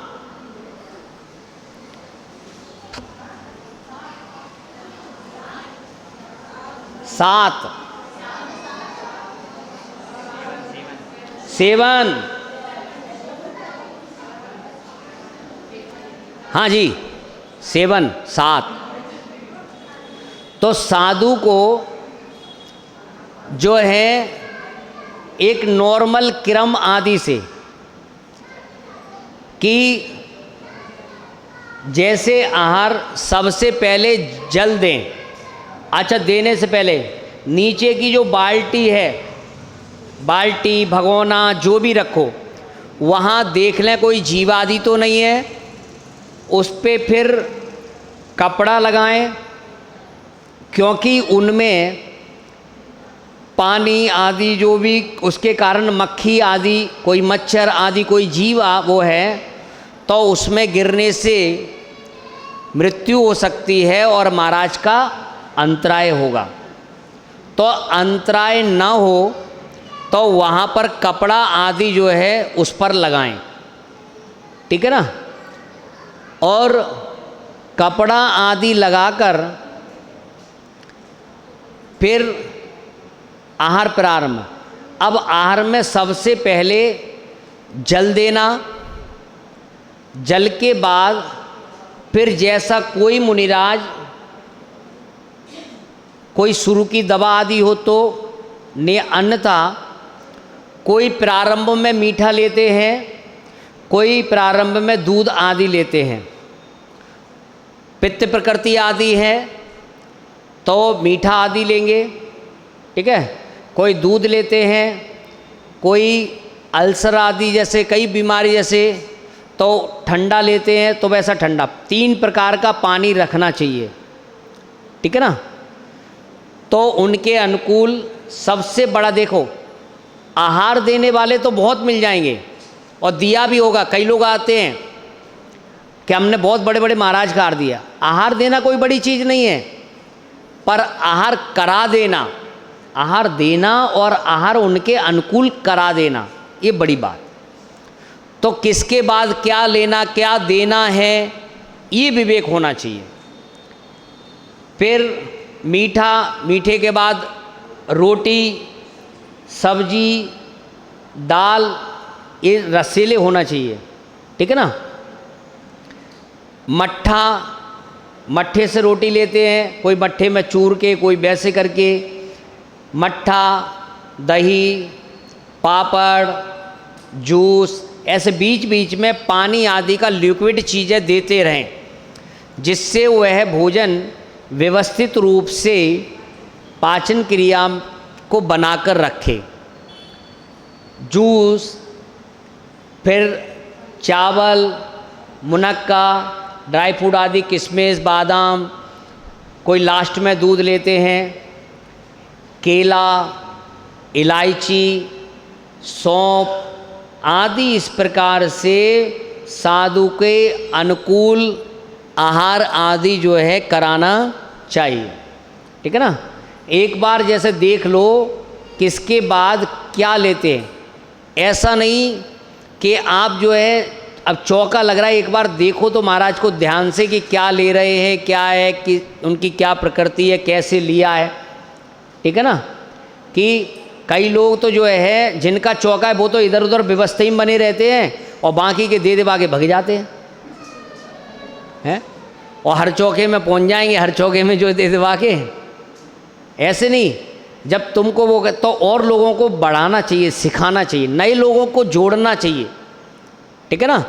Speaker 1: सेवन, हाँ जी, सेवन, 7। तो साधु को जो है एक नॉर्मल क्रम आदि से कि जैसे आहार सबसे पहले जल दें। अच्छा, देने से पहले नीचे की जो बाल्टी है, बाल्टी भगोना जो भी रखो, वहाँ देख लें कोई जीव आदि तो नहीं है, उस पे फिर कपड़ा लगाएं, क्योंकि उनमें पानी आदि जो भी उसके कारण मक्खी आदि कोई मच्छर आदि कोई जीव वो है, तो उसमें गिरने से मृत्यु हो सकती है और महाराज का अंतराय होगा। तो अंतराय न हो तो वहाँ पर कपड़ा आदि जो है उस पर लगाएं, ठीक है ना। और कपड़ा आदि लगाकर फिर आहार प्रारंभ। अब आहार में सबसे पहले जल देना, जल के बाद फिर जैसा कोई मुनिराज कोई शुरू की दवा आदि हो तो ने, अन्यथा कोई प्रारंभ में मीठा लेते हैं, कोई प्रारंभ में दूध आदि लेते हैं। पित्त प्रकृति आदि है तो मीठा आदि लेंगे, ठीक है। कोई दूध लेते हैं, कोई अल्सर आदि जैसे कई बीमारी जैसे तो ठंडा लेते हैं, तो वैसा ठंडा। 3 प्रकार का पानी रखना चाहिए, ठीक है ना। तो उनके अनुकूल सबसे बड़ा देखो, आहार देने वाले तो बहुत मिल जाएंगे और दिया भी होगा। कई लोग आते हैं कि हमने बहुत बड़े बड़े महाराज का आहार दिया। आहार देना कोई बड़ी चीज़ नहीं है, पर आहार करा देना, आहार देना और आहार उनके अनुकूल करा देना, ये बड़ी बात। तो किसके बाद क्या लेना क्या देना है, ये विवेक होना चाहिए। फिर मीठा, मीठे के बाद रोटी, सब्जी, दाल, ये रसीले होना चाहिए, ठीक है ना। मट्ठा, मट्ठे से रोटी लेते हैं, कोई मट्ठे में चूर के, कोई वैसे करके। मट्ठा, दही, पापड़, जूस, ऐसे बीच बीच में पानी आदि का लिक्विड चीज़ें देते रहें, जिससे वह भोजन व्यवस्थित रूप से पाचन क्रिया को बनाकर रखे। जूस, फिर चावल, मुनक्का, ड्राई फ्रूट आदि, किशमिश, बादाम, कोई लास्ट में दूध लेते हैं, केला, इलायची, सौंफ आदि। इस प्रकार से साधु के अनुकूल आहार आदि जो है कराना चाहिए, ठीक है ना। एक बार जैसे देख लो किसके बाद क्या लेते हैं, ऐसा नहीं कि आप जो है अब चौका लग रहा है, एक बार देखो तो महाराज को ध्यान से कि क्या ले रहे हैं, क्या है, कि उनकी क्या प्रकृति है, कैसे लिया है, ठीक है ना। कि कई लोग तो जो है जिनका चौका है वो तो इधर उधर व्यवस्था ही बने रहते हैं और बाकी के दे दबा के भग जाते हैं, और हर चौके में पहुंच जाएंगे, हर चौके में जो दे दबा के। ऐसे नहीं, जब तुमको वो तो और लोगों को बढ़ाना चाहिए, सिखाना चाहिए, नए लोगों को जोड़ना चाहिए, ठीक है ना।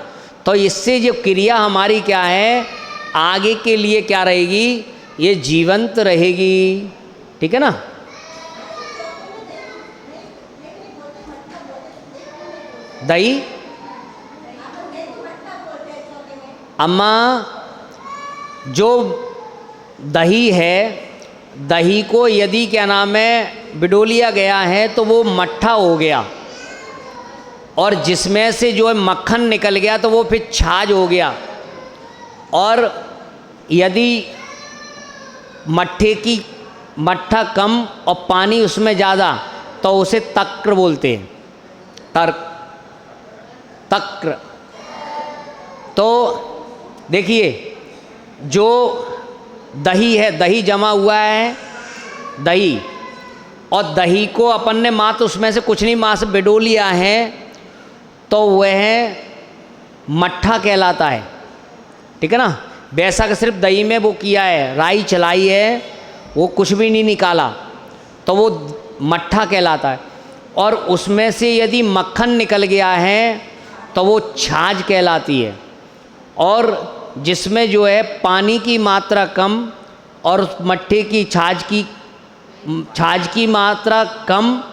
Speaker 1: तो इससे जो क्रिया हमारी क्या है, आगे के लिए क्या रहेगी, ये जीवंत रहेगी, ठीक है ना। दही, अम्मा, जो दही है, दही को यदि क्या नाम है बिडो लिया गया है तो वो मट्ठा हो गया, और जिसमें से जो है मक्खन निकल गया तो वो फिर छाछ हो गया। और यदि मट्ठा कम और पानी उसमें ज़्यादा तो उसे तक्र बोलते हैं, तक्र। तो देखिए, जो दही है, दही जमा हुआ है, दही, और दही को अपन ने मात्र उसमें से कुछ नहीं मास बिडो लिया है तो वह मट्ठा कहलाता है। ठीक है ना। वैसा कि सिर्फ दही में वो किया है, राई चलाई है, वो कुछ भी नहीं निकाला, तो वो मट्ठा कहलाता है। और उसमें से यदि मक्खन निकल गया है तो वो छाछ कहलाती है। और जिसमें जो है पानी की मात्रा कम और उस मट्ठे की छाछ की मात्रा कम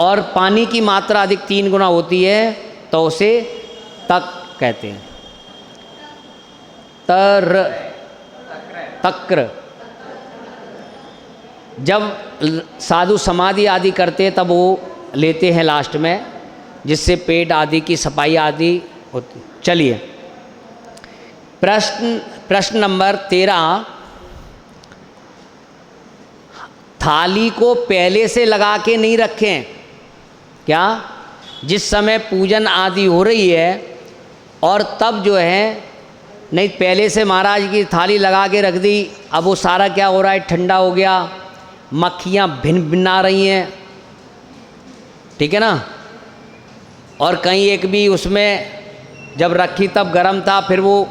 Speaker 1: और पानी की मात्रा अधिक 3 गुना होती है तो उसे तक कहते हैं। तक्र। जब साधु समाधि आदि करते हैं तब वो लेते हैं लास्ट में, जिससे पेट आदि की सफाई आदि होती। चलिए प्रश्न नंबर 13। थाली को पहले से लगा के नहीं रखें। क्या? जिस समय पूजन आदि हो रही है और तब जो है नहीं, पहले से महाराज की थाली लगा के रख दी, अब वो सारा क्या हो रहा है, ठंडा हो गया, मक्खियाँ भिन भिना रही हैं। ठीक है ना। और कहीं एक भी उसमें जब रखी तब गर्म था, फिर वो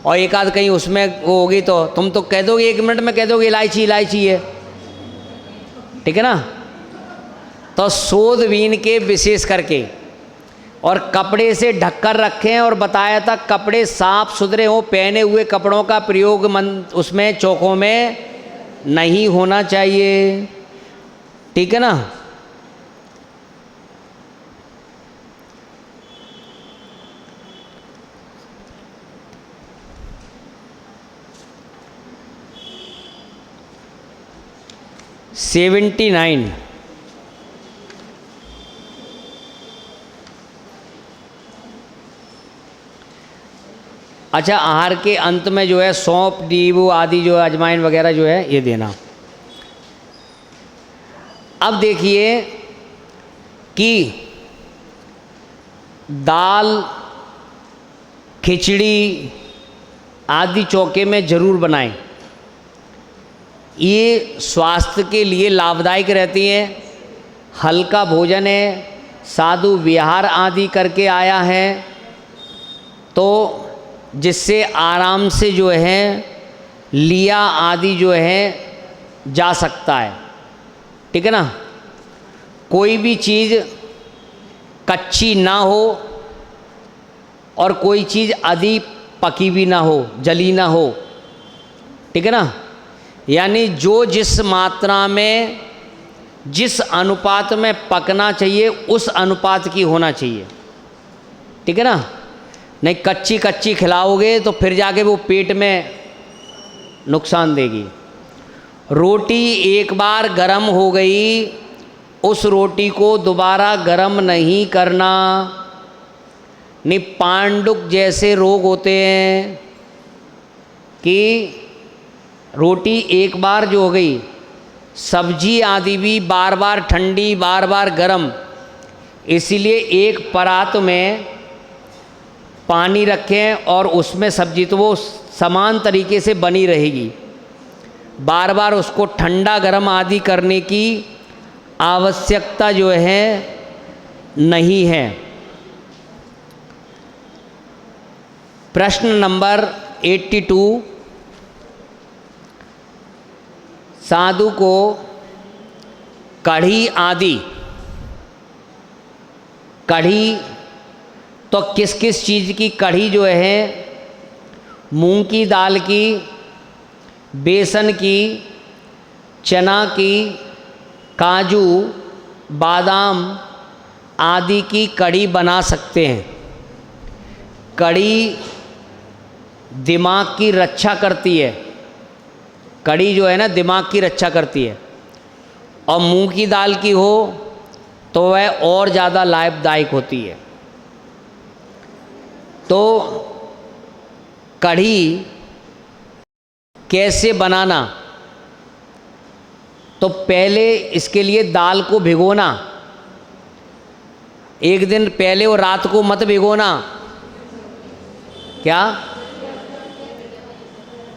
Speaker 1: और एक आध कहीं उसमें वो होगी तो तुम तो कह दोगे 1 मिनट में कह दोगे इलायची इलायची है। ठीक है ना। तो शोध बीन के विशेष करके और कपड़े से ढककर रखें। और बताया था कपड़े साफ सुथरे हों, पहने हुए कपड़ों का प्रयोग उसमें चौकों में नहीं होना चाहिए। ठीक है ना। सेवेंटी 9। अच्छा, आहार के अंत में जो है सौंफ, नींबू आदि जो है, अजवाइन वगैरह जो है ये देना। अब देखिए कि दाल खिचड़ी आदि चौके में ज़रूर बनाएं। ये स्वास्थ्य के लिए लाभदायक रहती हैं। हल्का भोजन है, साधु विहार आदि करके आया है, तो जिससे आराम से जो है लिया आदि जो है जा सकता है। ठीक है ना। कोई भी चीज़ कच्ची ना हो और कोई चीज़ अधिक पकी भी ना हो, जली ना हो। ठीक है ना। यानी जो जिस मात्रा में जिस अनुपात में पकना चाहिए उस अनुपात की होना चाहिए। ठीक है ना। नहीं कच्ची कच्ची खिलाओगे तो फिर जाके वो पेट में नुकसान देगी। रोटी एक बार गरम हो गई, उस रोटी को दोबारा गरम नहीं करना। नहीं पांडुक जैसे रोग होते हैं कि रोटी एक बार जो हो गई, सब्जी आदि भी बार बार ठंडी बार बार गरम, इसीलिए एक परात में पानी रखें और उसमें सब्जी, तो वो समान तरीके से बनी रहेगी। बार बार उसको ठंडा गरम आदि करने की आवश्यकता जो है नहीं है। प्रश्न नंबर 82। साधु को कढ़ी आदि, कढ़ी तो किस किस चीज़ की कढ़ी जो है, मूंग की दाल की, बेसन की, चना की, काजू बादाम आदि की कढ़ी बना सकते हैं। कढ़ी दिमाग की रक्षा करती है। कढ़ी जो है ना दिमाग की रक्षा करती है। और मूंग की दाल की हो तो वह और ज़्यादा लाभदायक होती है। तो कढ़ी कैसे बनाना, तो पहले इसके लिए दाल को भिगोना। एक दिन पहले और रात को मत भिगोना। क्या?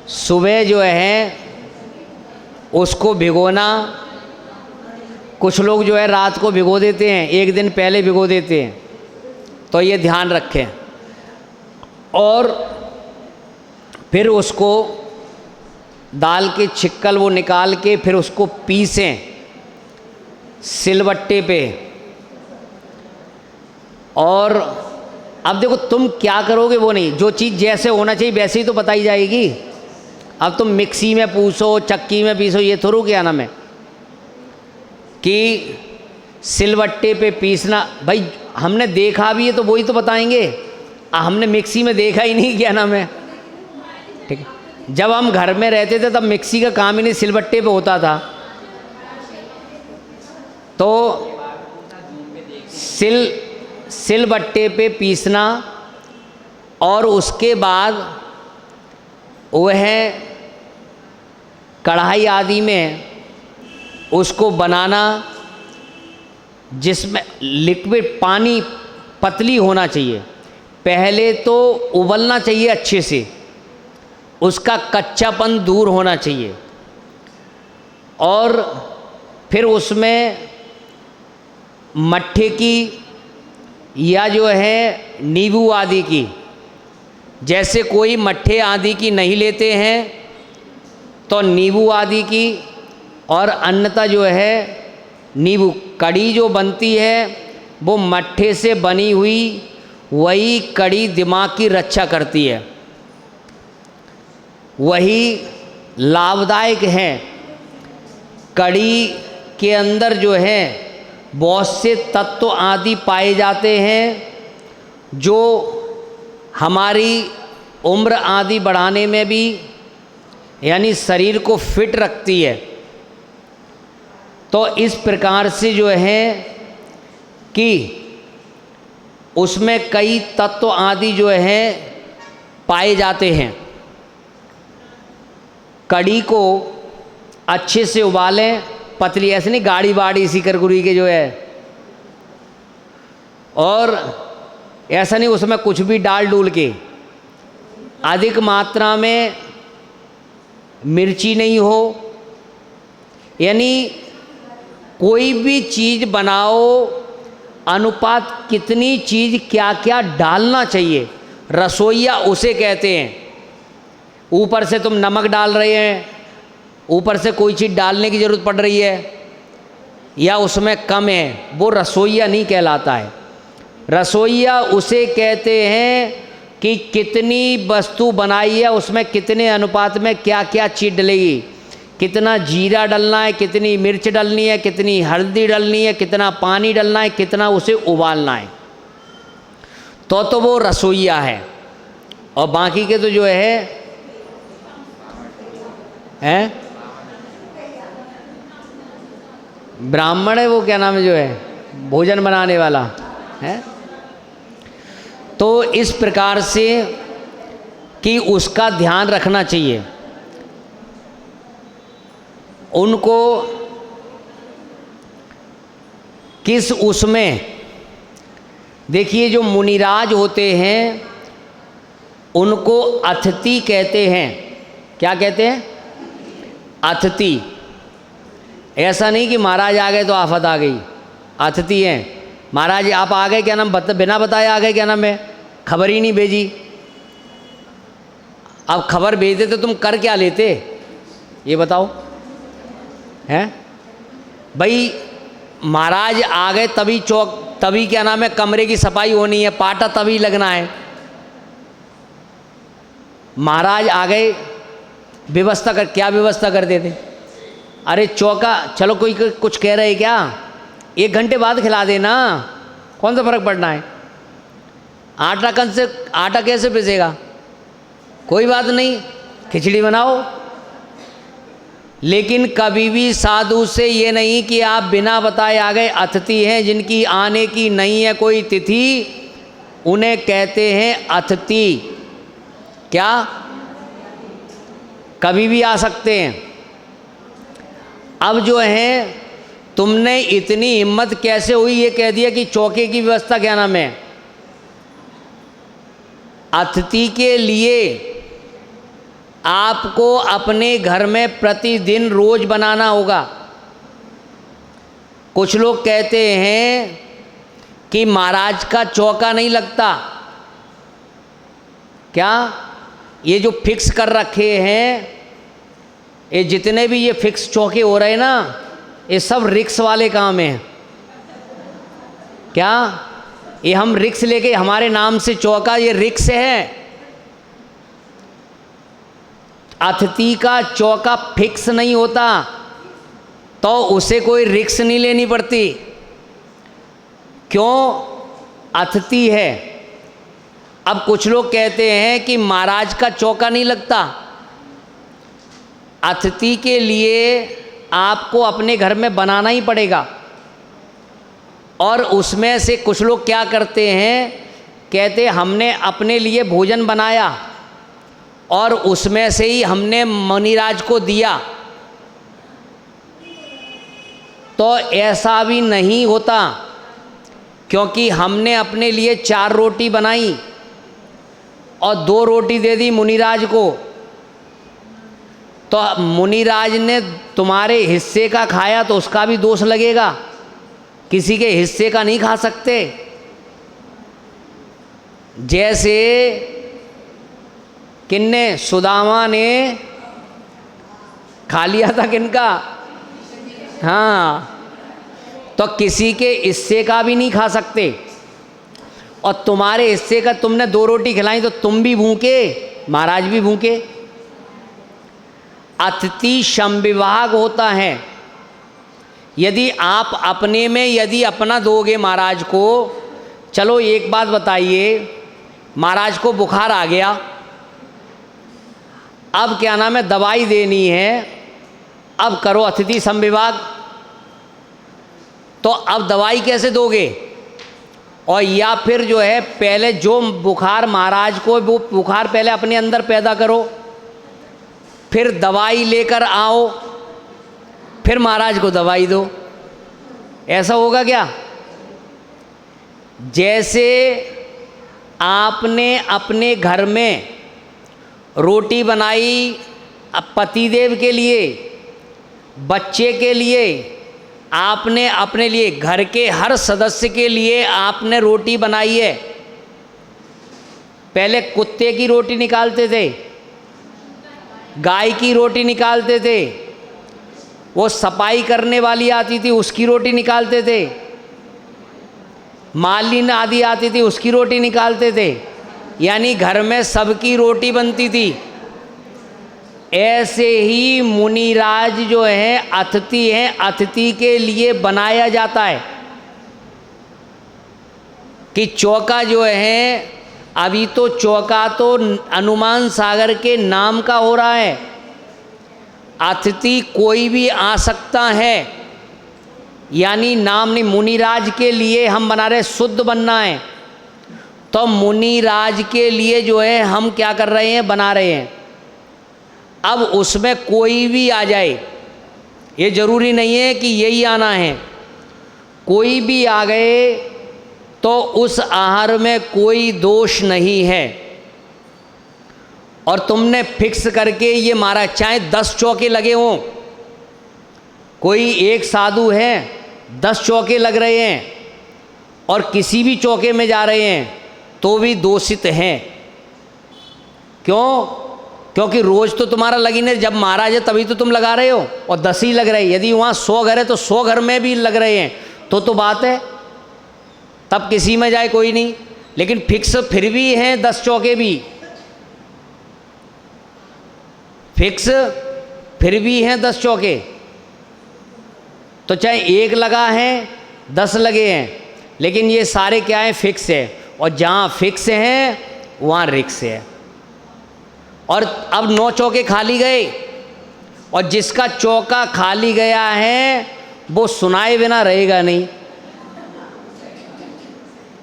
Speaker 1: सुबह जो है उसको भिगोना, कुछ लोग जो है रात को भिगो देते हैं, एक दिन पहले भिगो देते हैं, तो ये ध्यान रखें। और फिर उसको दाल के छिक्कल वो निकाल के फिर उसको पीसें सिलबट्टे पे। और अब देखो तुम क्या करोगे वो नहीं, जो चीज़ जैसे होना चाहिए वैसे ही तो बताई जाएगी। अब तुम मिक्सी में पीसो, चक्की में पीसो, ये थोड़ू क्या नाम है कि सिलबट्टे पे पीसना। भाई हमने देखा भी है तो वही तो बताएंगे, हमने मिक्सी में देखा ही नहीं, क्या नाम है। ठीक है, जब हम घर में रहते थे तब मिक्सी का काम ही नहीं, सिलबट्टे पे होता था। तो सिलबट्टे पे पीसना और उसके बाद वह कढ़ाई आदि में उसको बनाना, जिसमें लिक्विड पानी पतली होना चाहिए। पहले तो उबलना चाहिए अच्छे से, उसका कच्चापन दूर होना चाहिए। और फिर उसमें मट्ठे की या जो है नींबू आदि की, जैसे कोई मट्ठे आदि की नहीं लेते हैं तो नींबू आदि की, और अन्यथा जो है नींबू कड़ी जो बनती है वो मट्ठे से बनी हुई, वही कड़ी दिमाग की रक्षा करती है, वही लाभदायक है। कड़ी के अंदर जो है बहुत से तत्व आदि पाए जाते हैं जो हमारी उम्र आदि बढ़ाने में भी, यानी शरीर को फिट रखती है। तो इस प्रकार से जो है कि उसमें कई तत्व आदि जो है पाए जाते हैं। कड़ी को अच्छे से उबालें, पतली ऐसे नहीं गाढ़ी बाड़ी सी करकुरी के जो है, और ऐसा नहीं उसमें कुछ भी डाल डूल के। अधिक मात्रा में मिर्ची नहीं हो, यानी कोई भी चीज़ बनाओ अनुपात कितनी चीज़ क्या क्या डालना चाहिए, रसोइया उसे कहते हैं। ऊपर से तुम नमक डाल रहे हैं, ऊपर से कोई चीज़ डालने की ज़रूरत पड़ रही है या उसमें कम है, वो रसोइया नहीं कहलाता है। रसोइया उसे कहते हैं कि कितनी वस्तु बनाई है, उसमें कितने अनुपात में क्या क्या चीज़ डलेगी, कितना जीरा डलना है, कितनी मिर्च डलनी है, कितनी हल्दी डलनी है, कितना पानी डलना है, कितना उसे उबालना है, तो वो रसोइया है। और बाकी के तो जो है ब्राह्मण है, वो क्या नाम है जो है भोजन बनाने वाला है। तो इस प्रकार से कि उसका ध्यान रखना चाहिए। उनको किस उसमें देखिए, जो मुनिराज होते हैं उनको अतिथि कहते हैं। क्या कहते हैं? अतिथि। ऐसा नहीं कि महाराज आ गए तो आफत आ गई, अतिथि हैं। महाराज आप आ गए, क्या नाम बिना बताए आ गए, क्या नाम है, खबर ही नहीं भेजी। अब खबर भेज देते तुम कर क्या लेते, ये बताओ हैं भाई। महाराज आ गए तभी तभी क्या नाम है कमरे की सफाई होनी है, पाटा तभी लगना है। महाराज आ गए, व्यवस्था कर, क्या व्यवस्था कर देते? अरे चौका, चलो कोई कुछ कह रहे क्या, 1 घंटे बाद खिला देना, कौन सा फर्क पड़ना है। आटा कैसे पिसेगा, कोई बात नहीं, खिचड़ी बनाओ। लेकिन कभी भी साधु से ये नहीं कि आप बिना बताए आ गए। अतिथि हैं जिनकी आने की नहीं है कोई तिथि, उन्हें कहते हैं अतिथि। क्या कभी भी आ सकते हैं। अब जो है तुमने इतनी हिम्मत कैसे हुई ये कह दिया कि चौके की व्यवस्था क्या नाम है। अतिथि के लिए आपको अपने घर में प्रतिदिन रोज बनाना होगा। कुछ लोग कहते हैं कि महाराज का चौका नहीं लगता। क्या ये जो फिक्स कर रखे हैं, ये जितने भी ये फिक्स चौके हो रहे हैं ना, ये सब रिक्स वाले काम हैं। क्या ये हम रिक्स लेके हमारे नाम से चौका, ये रिक्स है। अतिथि का चौका फिक्स नहीं होता तो उसे कोई रिक्स नहीं लेनी पड़ती। क्यों? अतिथि है। अब कुछ लोग कहते हैं कि महाराज का चौका नहीं लगता। अतिथि के लिए आपको अपने घर में बनाना ही पड़ेगा। और उसमें से कुछ लोग क्या करते हैं, कहते हमने अपने लिए भोजन बनाया और उसमें से ही हमने मुनिराज को दिया। तो ऐसा भी नहीं होता, क्योंकि हमने अपने लिए 4 रोटी बनाई और 2 रोटी दे दी मुनिराज को, तो मुनिराज ने तुम्हारे हिस्से का खाया तो उसका भी दोष लगेगा। किसी के हिस्से का नहीं खा सकते। जैसे किन्ने, सुदामा ने खा लिया था किनका? हाँ, तो किसी के हिस्से का भी नहीं खा सकते। और तुम्हारे हिस्से का तुमने 2 रोटी खिलाई तो तुम भी भूखे, महाराज भी भूखे। अतिथि समविभाग होता है। यदि आप अपने में यदि अपना दोगे महाराज को, चलो एक बात बताइए, महाराज को बुखार आ गया, अब क्या नाम है, दवाई देनी है, अब करो अतिथि समविभाग, तो अब दवाई कैसे दोगे? और या फिर जो है पहले जो बुखार महाराज को, वो बुखार पहले अपने अंदर पैदा करो, फिर दवाई लेकर आओ, फिर महाराज को दवाई दो। ऐसा होगा क्या? जैसे आपने अपने घर में रोटी बनाई पतिदेव के लिए, बच्चे के लिए, आपने अपने लिए, घर के हर सदस्य के लिए आपने रोटी बनाई है। पहले कुत्ते की रोटी निकालते थे, गाय की रोटी निकालते थे, वो सफाई करने वाली आती थी उसकी रोटी निकालते थे, मालिन आदि आती थी उसकी रोटी निकालते थे, यानी घर में सबकी रोटी बनती थी। ऐसे ही मुनिराज जो है अतिथि हैं, अतिथि के लिए बनाया जाता है कि चौका जो है, अभी तो चौका तो हनुमान सागर के नाम का हो रहा है। अतिथि कोई भी आ सकता है, यानी नाम नहीं, मुनिराज के लिए हम बना रहे, शुद्ध बनना है तो मुनिराज के लिए जो है हम क्या कर रहे हैं, बना रहे हैं। अब उसमें कोई भी आ जाए, ये जरूरी नहीं है कि यही आना है, कोई भी आ गए तो उस आहार में कोई दोष नहीं है। और तुमने फिक्स करके ये मारा, चाहे 10 चौके लगे हों, कोई एक साधु है 10 चौके लग रहे हैं और किसी भी चौके में जा रहे हैं तो भी दोषित हैं। क्यों? क्योंकि रोज तो तुम्हारा लगी नहीं, जब महाराज है तभी तो तुम लगा रहे हो, और 10 ही लग रहे हैं। यदि वहाँ 100 घर है तो 100 घर में भी लग रहे हैं तो बात है, तब किसी में जाए कोई नहीं। लेकिन फिक्स फिर भी हैं 10 चौके भी, फिक्स फिर भी हैं 10 चौके, तो चाहे 1 लगा है 10 लगे हैं, लेकिन ये सारे क्या है, फिक्स है। और जहाँ फिक्स हैं वहाँ रिक्स है। और अब 9 चौके खाली गए, और जिसका चौका खाली गया है वो सुनाए बिना रहेगा नहीं।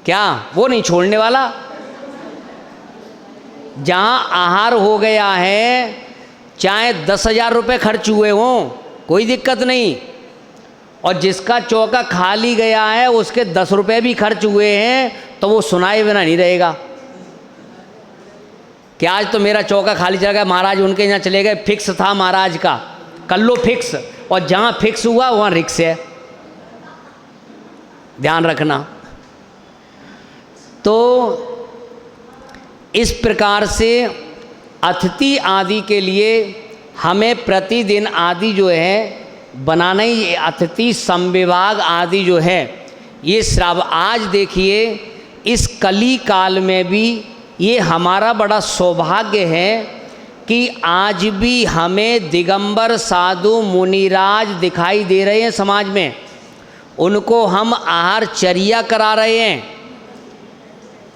Speaker 1: क्या वो नहीं छोड़ने वाला? जहाँ आहार हो गया है, चाहे 10,000 रुपये खर्च हुए हों, कोई दिक्कत नहीं, और जिसका चौका खाली गया है उसके 10 रुपये भी खर्च हुए हैं तो वो सुनाए बिना नहीं रहेगा कि आज तो मेरा चौका खाली चला गया, महाराज उनके यहाँ चले गए, फिक्स था महाराज का, कर लो फिक्स। और जहाँ फिक्स हुआ वहाँ रिक्स है। ध्यान रखना। तो इस प्रकार से अतिथि आदि के लिए हमें प्रतिदिन आदि जो है बनाना ही, अतिथि संविभाग आदि जो है ये आज देखिए इस कली काल में भी ये हमारा बड़ा सौभाग्य है कि आज भी हमें दिगंबर साधु मुनिराज दिखाई दे रहे हैं समाज में, उनको हम आहारचर्या करा रहे हैं।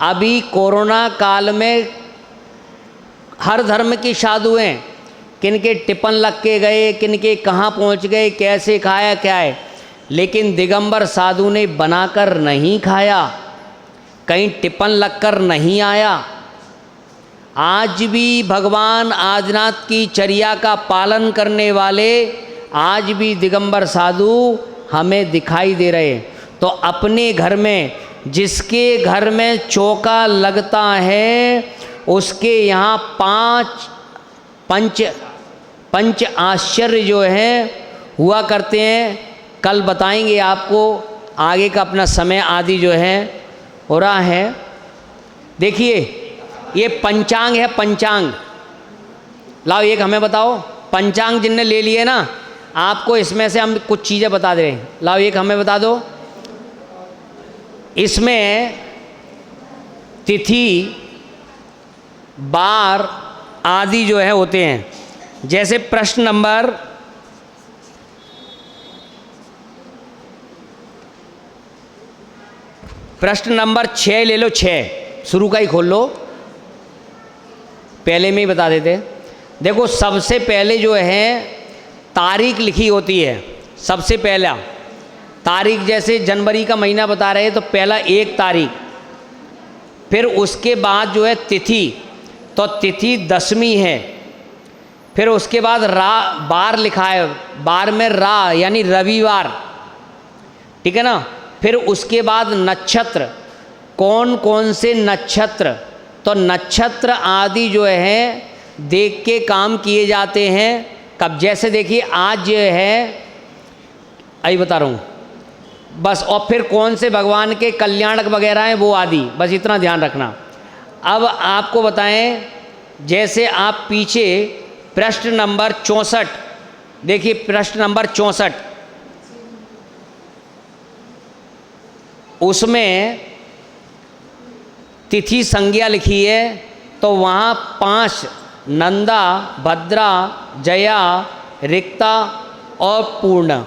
Speaker 1: अभी कोरोना काल में हर धर्म की साधु हैं, किनके टिपन लग के गए, किनके कहाँ पहुँच गए, कैसे खाया क्या है, लेकिन दिगंबर साधु ने बनाकर नहीं खाया, कहीं टिपन लगकर नहीं आया। आज भी भगवान आदिनाथ की चर्या का पालन करने वाले आज भी दिगंबर साधु हमें दिखाई दे रहे हैं। तो अपने घर में, जिसके घर में चौका लगता है उसके यहाँ पंच आश्चर्य जो है हुआ करते हैं। कल बताएंगे आपको, आगे का अपना समय आदि जो है हो रहा है। देखिए ये पंचांग है, पंचांग लाओ एक हमें बताओ। पंचांग जिनने ले लिए ना, आपको इसमें से हम कुछ चीज़ें बता दे रहे हैं। लाओ एक हमें बता दो। इसमें तिथि बार आदि जो है होते हैं। जैसे प्रश्न नंबर 6 ले लो, 6 शुरू का ही खोल लो, पहले में ही बता देते। देखो सबसे पहले जो है तारीख लिखी होती है। सबसे पहला तारीख, जैसे जनवरी का महीना बता रहे हैं तो पहला 1 तारीख, फिर उसके बाद जो है तिथि, तो तिथि 10वीं है। फिर उसके बाद बार लिखा है, बार में रा यानी रविवार, ठीक है ना। फिर उसके बाद नक्षत्र, कौन कौन से नक्षत्र, तो नक्षत्र आदि जो है देख के काम किए जाते हैं। कब, जैसे देखिए आज जो है अभी बता रहा हूँ बस, और फिर कौन से भगवान के कल्याणक वगैरह हैं वो आदि, बस इतना ध्यान रखना। अब आपको बताएं, जैसे आप पीछे प्रश्न नंबर 64 देखिए, प्रश्न नंबर 64 उसमें तिथि संज्ञा लिखी है, तो वहाँ 5 नंदा, भद्रा, जया, रिक्ता और पूर्ण,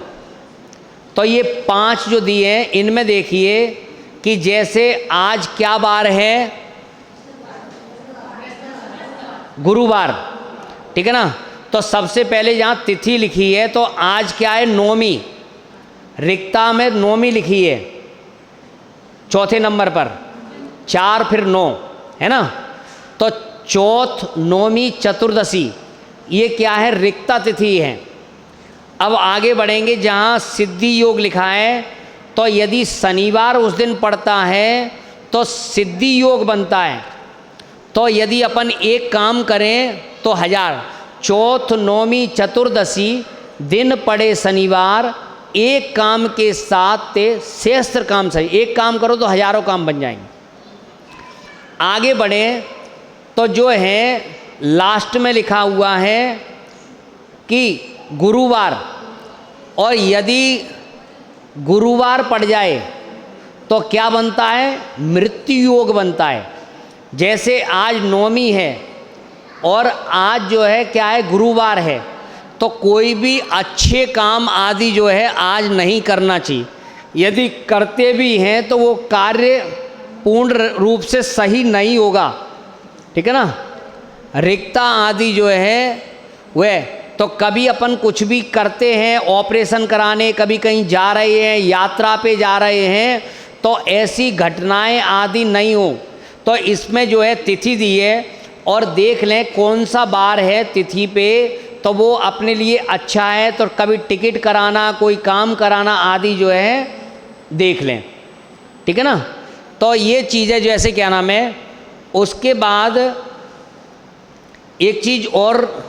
Speaker 1: तो ये 5 जो दिए हैं इनमें देखिए कि जैसे आज क्या बार है, गुरुवार, ठीक है ना। तो सबसे पहले जहाँ तिथि लिखी है तो आज क्या है, 9वीं, रिक्ता में 9वीं लिखी है चौथे नंबर पर, 4 फिर 9 है ना। तो चौथ, 9वीं, चतुर्दशी ये क्या है, रिक्ता तिथि है। अब आगे बढ़ेंगे, जहाँ सिद्धि योग लिखा है तो यदि शनिवार उस दिन पड़ता है तो सिद्धि योग बनता है। तो यदि अपन एक काम करें तो 1000, चौथ, 9वीं, चतुर्दशी दिन पड़े शनिवार, एक काम के साथ सहस्त्र काम सही, एक काम करो तो हजारों काम बन जाएंगे। आगे बढ़े तो जो है लास्ट में लिखा हुआ है कि गुरुवार, और यदि गुरुवार पड़ जाए तो क्या बनता है, मृत्यु योग बनता है। जैसे आज 9वीं है और आज जो है क्या है, गुरुवार है, तो कोई भी अच्छे काम आदि जो है आज नहीं करना चाहिए। यदि करते भी हैं तो वो कार्य पूर्ण रूप से सही नहीं होगा, ठीक है ना। रिक्ता आदि जो है वह, तो कभी अपन कुछ भी करते हैं, ऑपरेशन कराने, कभी कहीं जा रहे हैं, यात्रा पे जा रहे हैं, तो ऐसी घटनाएं आदि नहीं हो। तो इसमें जो है तिथि दी है और देख लें कौन सा बार है तिथि पे, तो वो अपने लिए अच्छा है। तो कभी टिकट कराना, कोई काम कराना आदि जो है देख लें, ठीक है ना। तो ये चीज़ें जैसे क्या नाम है। उसके बाद एक चीज़ और,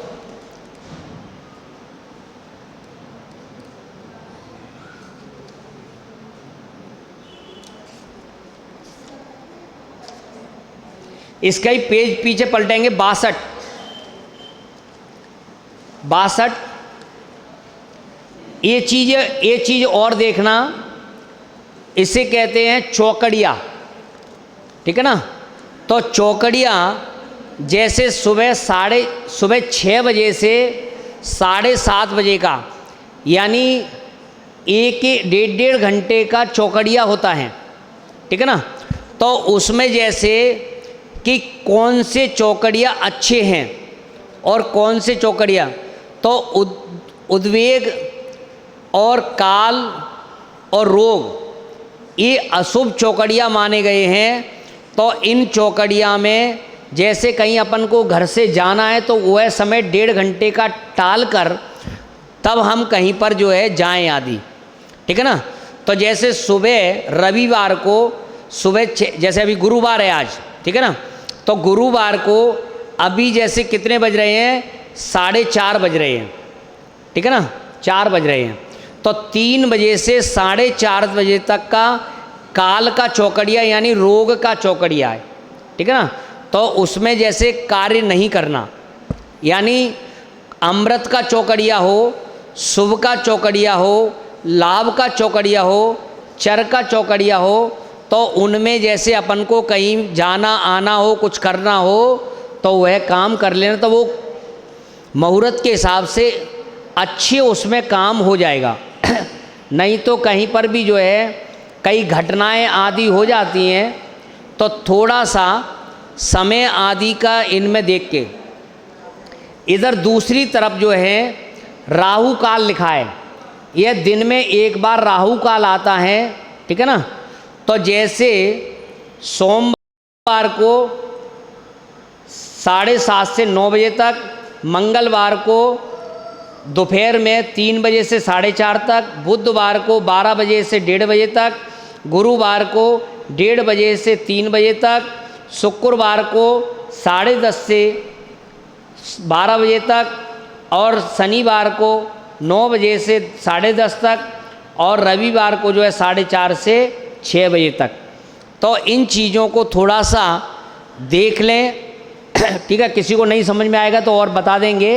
Speaker 1: इसका ही पेज पीछे पलटेंगे 62। 62 ये चीज़ और देखना, इसे कहते हैं चौकड़िया, ठीक है ना। तो चौकड़िया जैसे सुबह 6 बजे से 7:30 बजे का, यानी 1-1.5 घंटे का चौकड़िया होता है, ठीक है ना। तो उसमें जैसे कि कौन से चौकड़िया अच्छे हैं और कौन से चौकड़िया, तो उद्वेग और काल और रोग ये अशुभ चौकड़िया माने गए हैं। तो इन चौकड़िया में जैसे कहीं अपन को घर से जाना है तो वह समय 1.5 घंटे का टाल कर तब हम कहीं पर जो है जाएं आदि, ठीक है ना। तो जैसे सुबह रविवार को सुबह जैसे अभी गुरुवार है आज, ठीक है ना। तो गुरुवार को अभी जैसे कितने बज रहे हैं, 4:30 बज रहे हैं, ठीक है ना, 4 बज रहे हैं। तो 3 बजे से 4:30 बजे तक का काल का चौकड़िया यानी रोग का चौकड़िया है, ठीक है ना। तो उसमें जैसे कार्य नहीं करना, यानी अमृत का चौकड़िया हो, शुभ का चौकड़िया हो, लाभ का चौकड़िया हो, चर का चौकड़िया हो, तो उनमें जैसे अपन को कहीं जाना आना हो, कुछ करना हो तो वह काम कर लेना, तो वो मुहूर्त के हिसाब से अच्छे उसमें काम हो जाएगा। नहीं तो कहीं पर भी जो है कई घटनाएं आदि हो जाती हैं, तो थोड़ा सा समय आदि का इनमें देख के। इधर दूसरी तरफ जो है राहु काल लिखा है, यह दिन में एक बार राहु काल आता है, ठीक है ना। तो जैसे सोमवार को 7:30 से 9 बजे तक, मंगलवार को दोपहर में 3 बजे से 4:30 तक, बुधवार को 12 बजे से 1:30 बजे तक, गुरुवार को 1:30 बजे से 3 बजे तक, शुक्रवार को 10:30 से 12 बजे तक, और शनिवार को 9 बजे से 10:30 तक, और रविवार को जो है 4:30 से 6 बजे तक। तो इन चीज़ों को थोड़ा सा देख लें, ठीक है। किसी को नहीं समझ में आएगा तो और बता देंगे।